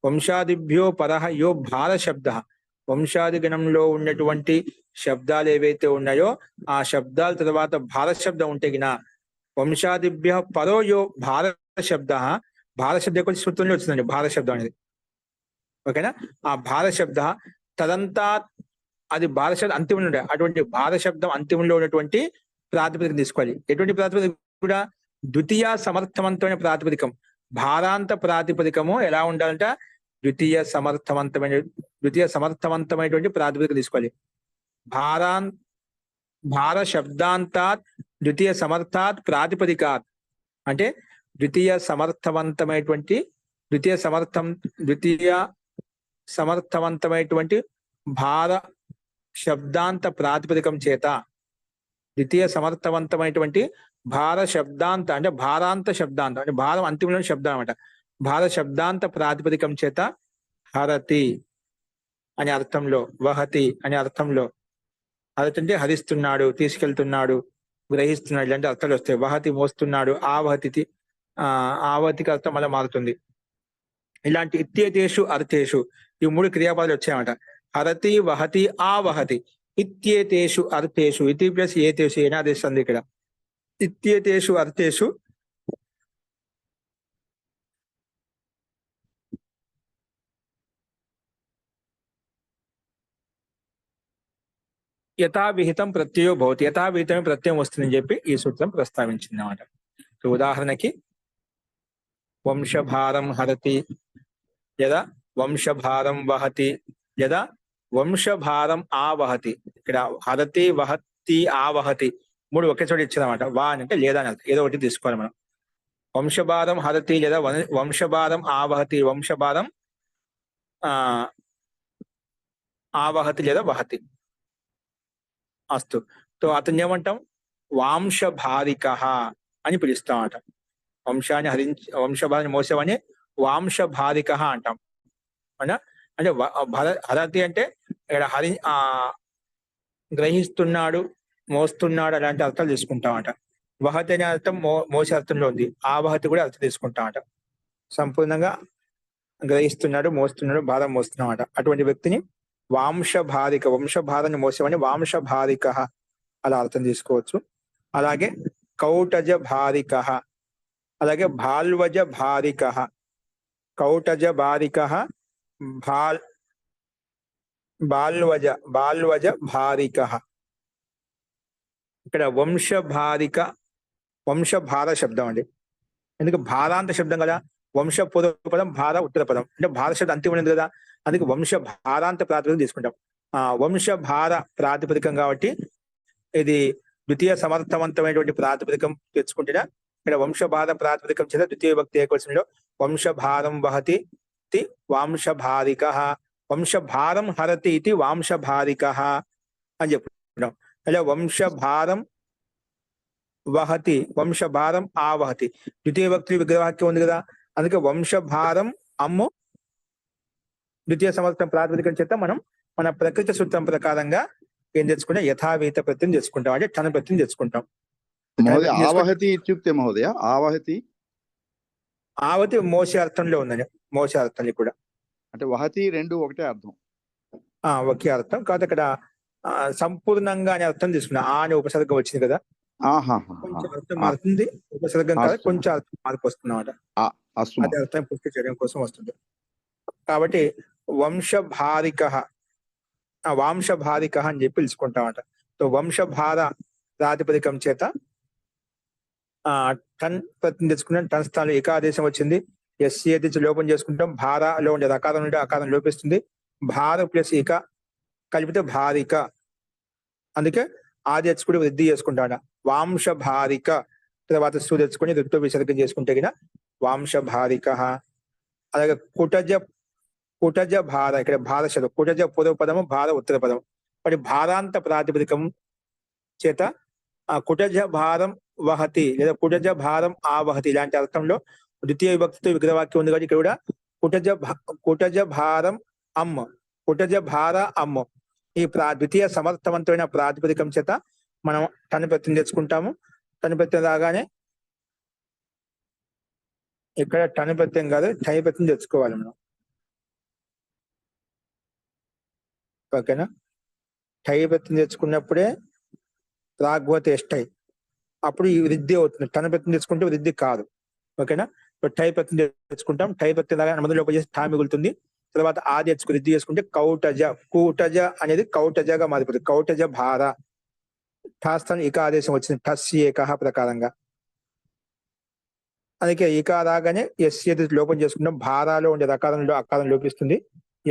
వంశాదిభ్యో పరః యో భార శబ్ద. వంశాదిగణంలో ఉన్నటువంటి శబ్దాలు ఏవైతే ఉన్నాయో ఆ శబ్దాల తర్వాత భారత శబ్దం ఉంటే గిన వంశాదిభ్య పరో యో భారత శబ్ద. భారత శబ్దం కొంచెం సూత్రంలో వచ్చిందండి భారత శబ్దం అనేది. ఓకేనా? ఆ భారత శబ్ద తదంతా అది భారత శబ్దం అంతిమంలో ఉండే అటువంటి భారత శబ్దం అంతిమంలో ఉన్నటువంటి ప్రాతిపదికం తీసుకోవాలి. ఎటువంటి ప్రాతిపదిక కూడా? ద్వితీయ సమర్థవంతమైన ప్రాతిపదికం. భారాంత ప్రాతిపదికము ఎలా ఉండాలంటే ద్వితీయ సమర్థవంతమైనటువంటి ప్రాతిపదిక తీసుకోవాలి. భార శబ్దాంతాత్ ద్వితీయ సమర్థాత్ ప్రాతిపదికాత్ అంటే ద్వితీయ సమర్థవంతమైనటువంటి భార శబ్దాంత ప్రాతిపదికం చేత, ద్వితీయ సమర్థవంతమైనటువంటి భార శబ్దాంత అంటే భారాంత శబ్దాంత అంటే భారం అంతిమంలో శబ్దం అనమాట. భార శబ్దాంత ప్రాతిపదికం చేత హరతి అనే అర్థంలో, వహతి అనే అర్థంలో, హరతి అంటే హరిస్తున్నాడు, తీసుకెళ్తున్నాడు, గ్రహిస్తున్నాడు, ఇలాంటి అర్థాలు వస్తాయి. వహతి మోస్తున్నాడు, ఆవహతికి అర్థం అలా మారుతుంది. ఇలాంటి ఇత్యేతేషు అర్థేషు ఈ 3 క్రియాపదాలు వచ్చాయన్నమాట. హరతి, వహతి, ఆవహతి. ఇత్యేతేషు అర్థేషు, ఇతి ప్లస్ ఏతేషు ఏనాదేశం ఉంది ఇక్కడ. ఇత్యేతేషు అర్థేషు యథావిహితం ప్రత్యయో భవతి. యథావిహితమే ప్రత్యయం వస్తుందని చెప్పి ఈ సూత్రం ప్రస్తావించింది అన్నమాట. ఉదాహరణకి వంశభారం హరతి యదా వంశభారం వహతి యదా వంశభారం ఆవహతి. ఇక్కడ హరతి, వహతి, ఆవహతి 3 ఒకే చోట ఇచ్చిందన్నమాట. వా అంటే లేదా అని అర్థం, ఏదో ఒకటి తీసుకోవాలి మనం. వంశభారం హరతి లేదా వంశభారం ఆవహతి, వంశభారం ఆవహతి లేదా వహతి. అస్తు. తో అతన్ని ఏమంటాం? వాంశభారిక అని పిలుస్తామట. వంశభారాన్ని మోసేవని వాంశభారిక అంటాం. అంటే హరతి అంటే ఇక్కడ గ్రహిస్తున్నాడు, మోస్తున్నాడు అలాంటి అర్థాలు తీసుకుంటామట. వహతి అనే అర్థం మోసే అర్థంలో ఉంది. ఆవహతి కూడా అర్థం తీసుకుంటామట. సంపూర్ణంగా గ్రహిస్తున్నాడు, మోస్తున్నాడు, భారం మోస్తున్నామట. అటువంటి వ్యక్తిని వాంశభారిక, వంశభారాన్ని మోసేవని వాంశభారిక అలా అర్థం తీసుకోవచ్చు. అలాగే కౌటజ భారిక, అలాగే భాల్వజ భారిక. కౌటజ భారిక, బాల్వజ భారిక. ఇక్కడ వంశభార శబ్దం అండి. ఎందుకు? భారాంత శబ్దం కదా. వంశ పూర్వపదం, భార ఉత్తర పదం. అంటే భార శబ్దం అంతిమ ఉంది కదా, అందుకే వంశ భారాంత ప్రాతిపదికం తీసుకుంటాం. వంశ భార ప్రాతిపదికం కాబట్టి ఇది ద్వితీయ సమర్థవంతమైనటువంటి ప్రాతిపదికం తెచ్చుకుంటేనే ఇక్కడ వంశభార ప్రాతిపదికం చేత ద్వితీయ విభక్తి ఏకవచనంలో వంశభారం వహతి ఇది వాంశభారిక, వంశభారం హరతి ఇది వాంశభారిక అని చెప్పుకుంటాం. అలా వంశభారం వహతి, వంశభారం ఆవహతి. ద్వితీయ విభక్తి విగ్రహవాక్యం ఉంది కదా, అందుకే వంశభారం అమ్ము ద్వితీయ సమర్థం ప్రాతిపదికం చేత మనం మన ప్రకృతి సూత్రం ప్రకారంగా ఏం తెచ్చుకుంటాం? యథావిహిత ప్రత్యయం తెచ్చుకుంటాం, అంటే టన్ ప్రత్యయం తెచ్చుకుంటాం. మహోదయ ఆవహతి ఇత్యుక్తే మహోదయ ఆవహతి ఆవతి మోసే అర్థంలో ఉందండి, మోసే అర్థంలో కూడా అంటే వహతి రెండు ఒకటే అర్థం. ఒకే అర్థం కాదు. అక్కడ సంపూర్ణంగా అనే అర్థం తీసుకున్నా. ఆ అనే ఉపసర్గం వచ్చింది కదా, కొంచెం అర్థం మారుతుంది. ఉపసర్గం కాదు, కొంచెం అర్థం మార్పు వస్తుంది అన్నమాట. అదే అర్థం పుష్టి చేయడం కోసం వస్తుంది. కాబట్టి వంశభారిక వాంశభారిక అని చెప్పి పిలుచుకుంటామట. సో వంశభార ప్రాతిపదికం చేత టన్ ప్రతి తెచ్చుకున్నాం. టన్ స్థానంలో ఏకాదేశం వచ్చింది. ఎస్సీ తెచ్చి లోపం చేసుకుంటాం. భారలో ఉండేది అకారం నుండి అకారం లోపిస్తుంది. భార ప్లస్ ఇక కలిపితే భారిక, అందుకే ఆ తెచ్చుకుంటే వృద్ధి చేసుకుంటాడ. వాంశభారిక తర్వాత సు తెచ్చుకొని ఋతు విసర్గం చేసుకుంటే గిన వాంశభారిక. అలాగే కుటజ భార, ఇక్కడ భార శబ్దం. కుటజ పూర్వ పదము, భార ఉత్తర పదం. మరి భారాంత ప్రాతిపదికం చేత కుటజ భారం వహతి లేదా కుటజ భారం ఆవహతి ఇలాంటి అర్థంలో ద్వితీయ విభక్తితో విగ్రహవాక్యం ఉంది కాబట్టి ఇక్కడ కూడా కుటజ భారం అమ్మ, కుటజ భార అమ్మ. ఈ ద్వితీయ సమర్థవంతమైన ప్రాతిపదికం చేత మనం టన్ ప్రత్యయం తెచ్చుకుంటాము. టన్ ప్రత్యయం రాగానే ఇక్కడ టన్ ప్రత్యయం కాదు, టై ప్రత్యయం తెచ్చుకోవాలి మనం. ఓకేనా? టై ప్రత్యయం తెచ్చుకున్నప్పుడే ప్రాగ్వత ఎష్టై, అప్పుడు ఈ వృద్ధి అవుతుంది. టన్ ప్రత్యయం తెచ్చుకుంటే వృద్ధి కాదు. ఓకేనా? టై ప్రత్యయం తెచ్చుకుంటాం. టై ప్రత్యయం లాగా మొదలు లోపల చేసి టా మిగులుతుంది. తర్వాత ఆ తెచ్చుకు వృద్ధి చేసుకుంటే కూటజ అనేది కౌటజగా మారిపోతుంది. కౌటజ భార. ఠాస్థానం ఇక ఆదేశం వచ్చింది టస్ ఏకహ ప్రకారంగా. అందుకే ఇక రాగానే ఎస్సీ లోపం చేసుకుంటాం. భారాలో ఉండే రకారంలో అకారం లోపిస్తుంది.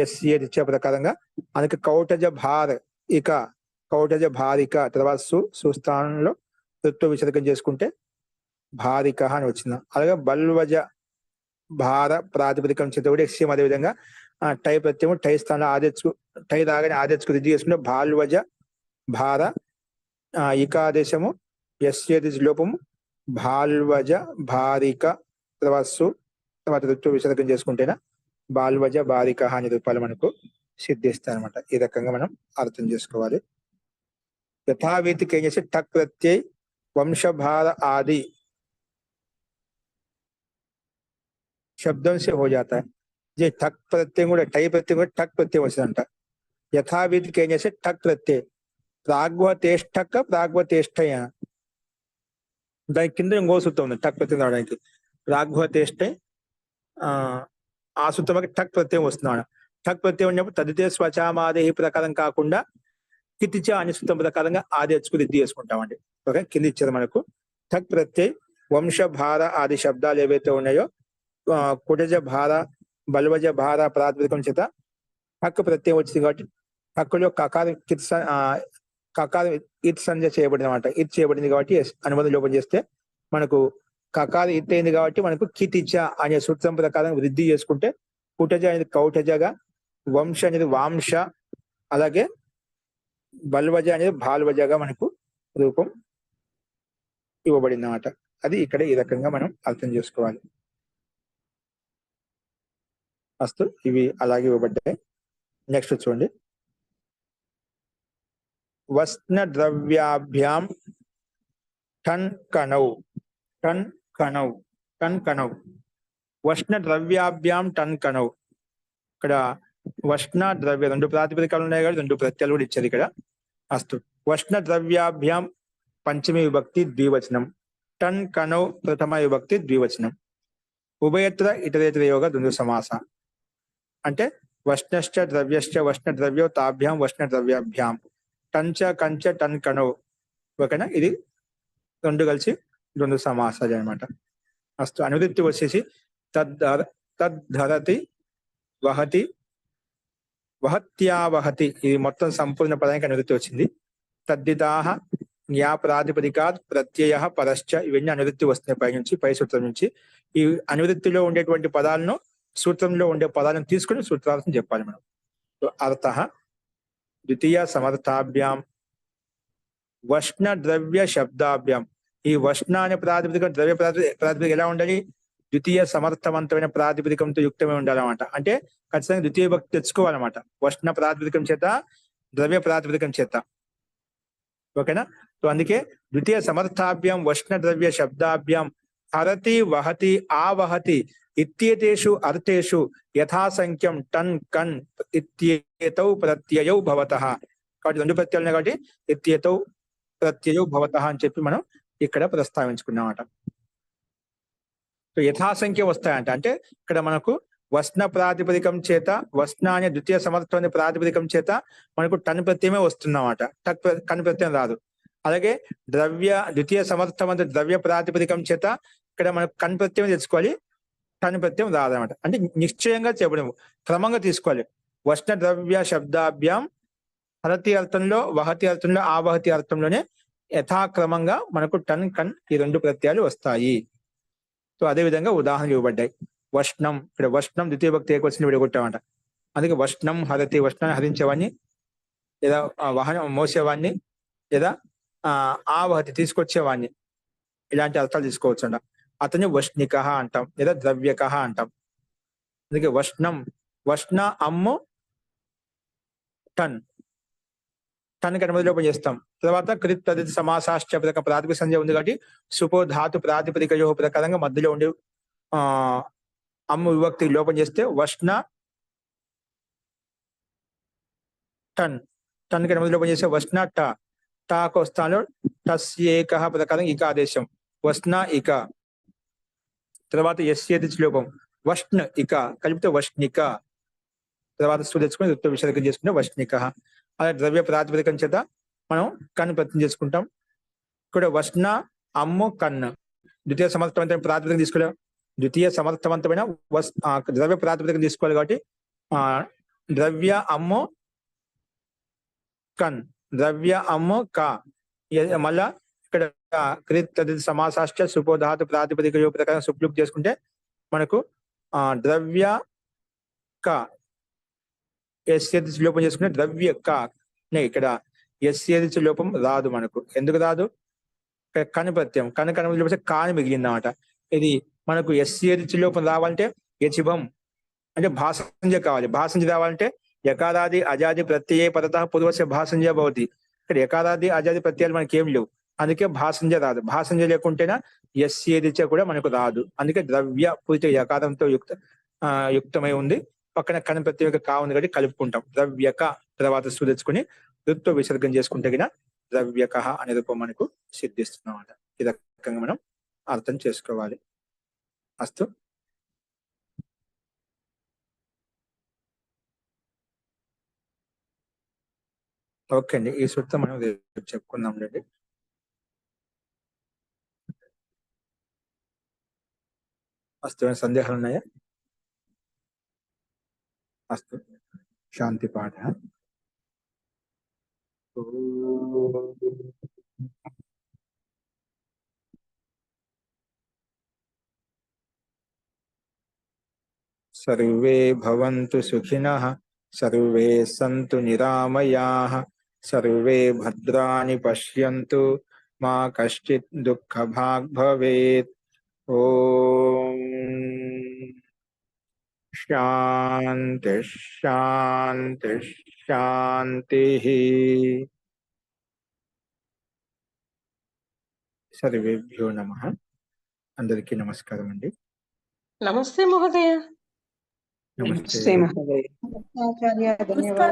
ఎస్సీ ఇచ్చే ప్రకారంగా. అందుకే కౌటజ భార ఇక, కౌటజ భారిక. తర్వాత సుస్థానంలో ఋతు విసర్గం చేసుకుంటే భారిక అని వచ్చింది. అలాగే బల్వజ భార ప్రాతిపదికం చేత కూడా ఎస్సీ అదే విధంగా టై ప్రత్యయం టై స్థానంలో ఆదేశకు టై రాగానే ఆదేశకు వృద్ధి చేసుకుంటే బాల్వజ భార. ఇకాదేశము ఎస్సీ లోపము బాల్వజ భారిక. తర్వాత ఋతు విసర్గం చేసుకుంటేనా బాల్వజ బారిక అనే రూపాలు మనకు సిద్ధిస్తాయి అనమాట. ఈ రకంగా మనం అర్థం చేసుకోవాలి. యథావిధికి ఏం చేసి టక్ ప్రత్యయ వంశభార ఆది शब्दों से हो जाता है. ये ठक प्रत्यय కూడా టై ప్రత్యయం కూడా టక్ ప్రత్యయం వస్తుందంట. యథావిధికి ఏం చేస్తే టక్ ప్రత్యయ ప్రాగ్వతేష్టక ప్రాగ్వతేష్టయ, దాని కింద ఇంకో సూత్రం ఉంది టక్ ప్రత్యయం రావడానికి. ప్రాగ్వతేష్టై ఆ సూత్రం టక్ ప్రత్యయం వస్తున్నాడు. టక్ ప్రత్యయం ఉన్నప్పుడు తదితే స్వచామాదే ఈ ప్రకారం కాకుండా కితిచ అనే సూత్రం ప్రకారంగా ఆది వచ్చుకుని ఇది చేసుకుంటామండి. ఓకే, కింద ఇచ్చేది మనకు టక్ ప్రత్యయ వంశభార ఆది శబ్దాలు ఏవైతే ఉన్నాయో కుటజ భార బల్వజ భార ప్రాతిపదికం చేత టక్ ప్రత్యయం వచ్చింది కాబట్టి టక్కులో కకారం కకారం ఇత్ సంధ్య చేయబడింది అనమాట. ఇత్ చేయబడింది కాబట్టి అనుబంధం లోపం చేస్తే మనకు కకార ఇత్ అయింది కాబట్టి మనకు కితిచ అనే సూత్రం ప్రకారం వృద్ధి చేసుకుంటే కుటజ అనేది కౌటజగా, వంశ అనేది వాంశ, అలాగే బల్వజ అనేది బాల్వజగా మనకు రూపం ఇవ్వబడింది అనమాట. అది ఇక్కడ ఈ రకంగా మనం అర్థం చేసుకోవాలి. అస్తు, ఇవి అలాగే ఇవ్వబడ్డాయి. నెక్స్ట్ చూడండి. వస్న ద్రవ్యాభ్యాం టన్ కణౌ. టన్ కణౌ, టన్ కణౌ. వస్న ద్రవ్యాభ్యాం టన్ కణౌ. ఇక్కడ వస్న ద్రవ్య రెండు ప్రాతిపదికాలు ఉన్నాయి కదా, రెండు ప్రత్యయాలు కూడా ఇచ్చారు ఇక్కడ. అస్తు, వస్న ద్రవ్యాభ్యాం పంచమి విభక్తి ద్వివచనం. టన్ కణౌ ప్రథమ విభక్తి ద్వివచనం. ఉభయత్ర ఇతరేతర యోగ ద్వంద్వ సమాస. అంటే వష్ణశ్చ ద్రవ్యశ్చ వష్ణ ద్రవ్యో తాభ్యాం వష్ణ ద్రవ్యాభ్యాం టంచ కంచ టన్ కణౌ. ఓకేనా? ఇది రెండు కలిసి ద్వంద్వ సమాసాలు అనమాట. అస్తు, అనువృత్తి వచ్చేసి తద్ధరతి వహతి వహత్యావహతి. ఇది మొత్తం సంపూర్ణ పదానికి అనువృత్తి వచ్చింది. తద్దితాహ జ్ఞా ప్రాతిపదికాత్ ప్రత్యయ పరశ్చ. ఇవన్నీ అనువృత్తి వస్తున్నాయి పైనుంచి, పై సూత్రం నుంచి. ఈ అనువృత్తిలో ఉండేటువంటి పదాలను సూత్రంలో ఉండే పదాలను తీసుకుని సూత్రాలను చెప్పాలి మనం. అర్థ ద్వితీయ సమర్థాభ్యాం వష్ణ ద్రవ్య శబ్దాభ్యాం. ఈ వష్ణ అనే ప్రాతిపదికం ద్రవ్య ప్రాతిపదికం ఎలా ఉండాలి? ద్వితీయ సమర్థవంతమైన ప్రాతిపదికంతో యుక్తమే ఉండాలన్నమాట. అంటే ఖచ్చితంగా ద్వితీయ భక్తి తెచ్చుకోవాలన్నమాట. వష్ణ ప్రాతిపదికం చేత, ద్రవ్య ప్రాతిపదికం చేత. ఓకేనా? సో అందుకే ద్వితీయ సమర్థాభ్యాం వష్ణ ద్రవ్య శబ్దాభ్యాం హరతి వహతి ఆవహతి ఇత్యేతేషు అర్థేషు యథాసంఖ్యం టన్ కన్ ఇత్యేతౌ ప్రత్యయౌ భవతః. కాబట్టి 2 ప్రత్యయాలు ఉన్నాయి కాబట్టి ఇత్యేతౌ ప్రత్యయౌ భవతః అని చెప్పి మనం ఇక్కడ ప్రస్తావించుకున్నామట. సో యథాసంఖ్య వస్తాయంట, అంటే ఇక్కడ మనకు వస్న ప్రాతిపదికం చేత వస్న అనే ద్వితీయ సమర్థం ప్రాతిపదికం చేత మనకు టన్ ప్రత్యయమే వస్తుందన్నమాట, కన్ ప్రత్యయం రాదు. అలాగే ద్వితీయ సమర్థం అంటే ద్రవ్య ప్రాతిపదికం చేత ఇక్కడ మనకు కన్ ప్రత్యయం తెచ్చుకోవాలి, టన్ ప్రత్యయం రాదనమాట. అంటే నిశ్చయంగా చెప్పడం క్రమంగా తీసుకోవాలి. వస్న ద్రవ్య శబ్దాభ్యాం హరతి అర్థంలో వహతి అర్థంలో ఆవహతి అర్థంలోనే యథాక్రమంగా మనకు టన్ కన్ ఈ 2 ప్రత్యయాలు వస్తాయి. సో అదే విధంగా ఉదాహరణలు ఇవ్వబడ్డాయి. వష్ణం, ఇక్కడ వష్ణం ద్వితీయ భక్తి ఏకవచనం విడగొట్టామంట. అందుకే వష్ణం హరతి, వష్ణాన్ని హరించేవాడిని లేదా వాహనం మోసేవాడిని లేదా ఆవహతి తీసుకొచ్చేవాడిని, ఇలాంటి అర్థాలు తీసుకోవచ్చు అంట. అతన్ని వష్ణిక అంటాం లేదా ద్రవ్యక అంటాం. అందుకే వష్ణం, వష్ణ అమ్ము టన్, టన్ కన్నా లోపం చేస్తాం. తర్వాత కృత్ తదిత సమాసాశ్చ ప్రాతిపదిక సంధ్య ఉంది కాబట్టి సుపో ధాతు ప్రాతిపదిక ప్రకారంగా మధ్యలో ఉండి అమ్ము విభక్తి లోపం చేస్తే వష్ణ టన్, టన్ కన్నా లోపం చేస్తే వష్ణ ట, టాకు స్థానంలో టస్యేక ప్రకారం ఇక ఆదేశం వష్ణ ఇక. తర్వాత ఎస్యేది లోపం వష్ణ ఇక కలిపితే వష్ణిక. తర్వాత సు తెచ్చుకుని ఋత్వ విసర్గం చేసుకుంటే వష్ణిక. అలా ద్రవ్య ప్రాతిపదికం చేత మనం కన్ను ప్రత్యయం చేసుకుంటాం. ఇక్కడ వష్ణ అమ్ము కన్ను ద్వితీయ సమర్థవంతమైన ప్రాతిపదికం తీసుకోలేం. ద్వితీయ సమర్థవంతమైన ద్రవ్య ప్రాతిపదికం తీసుకోవాలి కాబట్టి ద్రవ్య అమ్ము కన్, ద్రవ్య అమ్ము క. మళ్ళా ఇక్కడ కృత్ తదిత సమాసాశ్చ సుపోధాతు ప్రాతిపదిక ప్రకారం సుప్లుక్ చేసుకుంటే మనకు ద్రవ్య క ఎస్యది లోపం చేసుకుంటే ద్రవ్య క. ఇక్కడ ఎస్యది లోపం రాదు మనకు. ఎందుకు రాదు? కను ప్రత్యయం, కను లోపం కాని మిగిలిందన్నమాట. ఇది మనకు ఎస్యది లోపం రావాలంటే యచిభం అంటే భాసంజ కావాలి. భాసంజ రావాలంటే యకారాది అజాది ప్రత్యయ పదత పూర్వస్య భాసంజ భవతి. ఇక్కడ యకారాది అజాది ప్రత్యయాలు మనకి ఏం లేవు, అందుకే భాసంజ రాదు. భాసంజ లేకుంటేనా ఎస్యదిచ కూడా మనకు రాదు. అందుకే ద్రవ్య పూర్తి యకారంతో యుక్తమై ఉంది, పక్కన కను ప్రత్యేక కా ఉంది కాబట్టి కలుపుకుంటాం. ద్రవ్యక తర్వాత సు తెచ్చుకుని ఋత్వ విసర్గం చేసుకుంటే గిన ద్రవ్యక అనే రూపం మనకు సిద్ధిస్తున్నమాట. ఈ రకంగా మనం అర్థం చేసుకోవాలి. అస్తు. ఓకే అండి, ఈ సూత్రం మనం రేపు చెప్పుకుందాం అండి. అస్తు, సందేహాలు ఉన్నాయా? అస్తు, శాంతి పాఠ. సర్వే భవంతు సుఖినః, సర్వే సంతు నిరామయాః, సర్వే భద్రాణి పశ్యంతు, మా కశ్చిత్ దుఃఖభాగ్ భవేత్. ఓం శాంతి శాంతి శాంతి. సర్వేభ్యో నమః. అందరికీ నమస్కారం అండి. నమస్తే మహోదయ. నమస్తే. ఆచార్య ధన్యవాదాలు.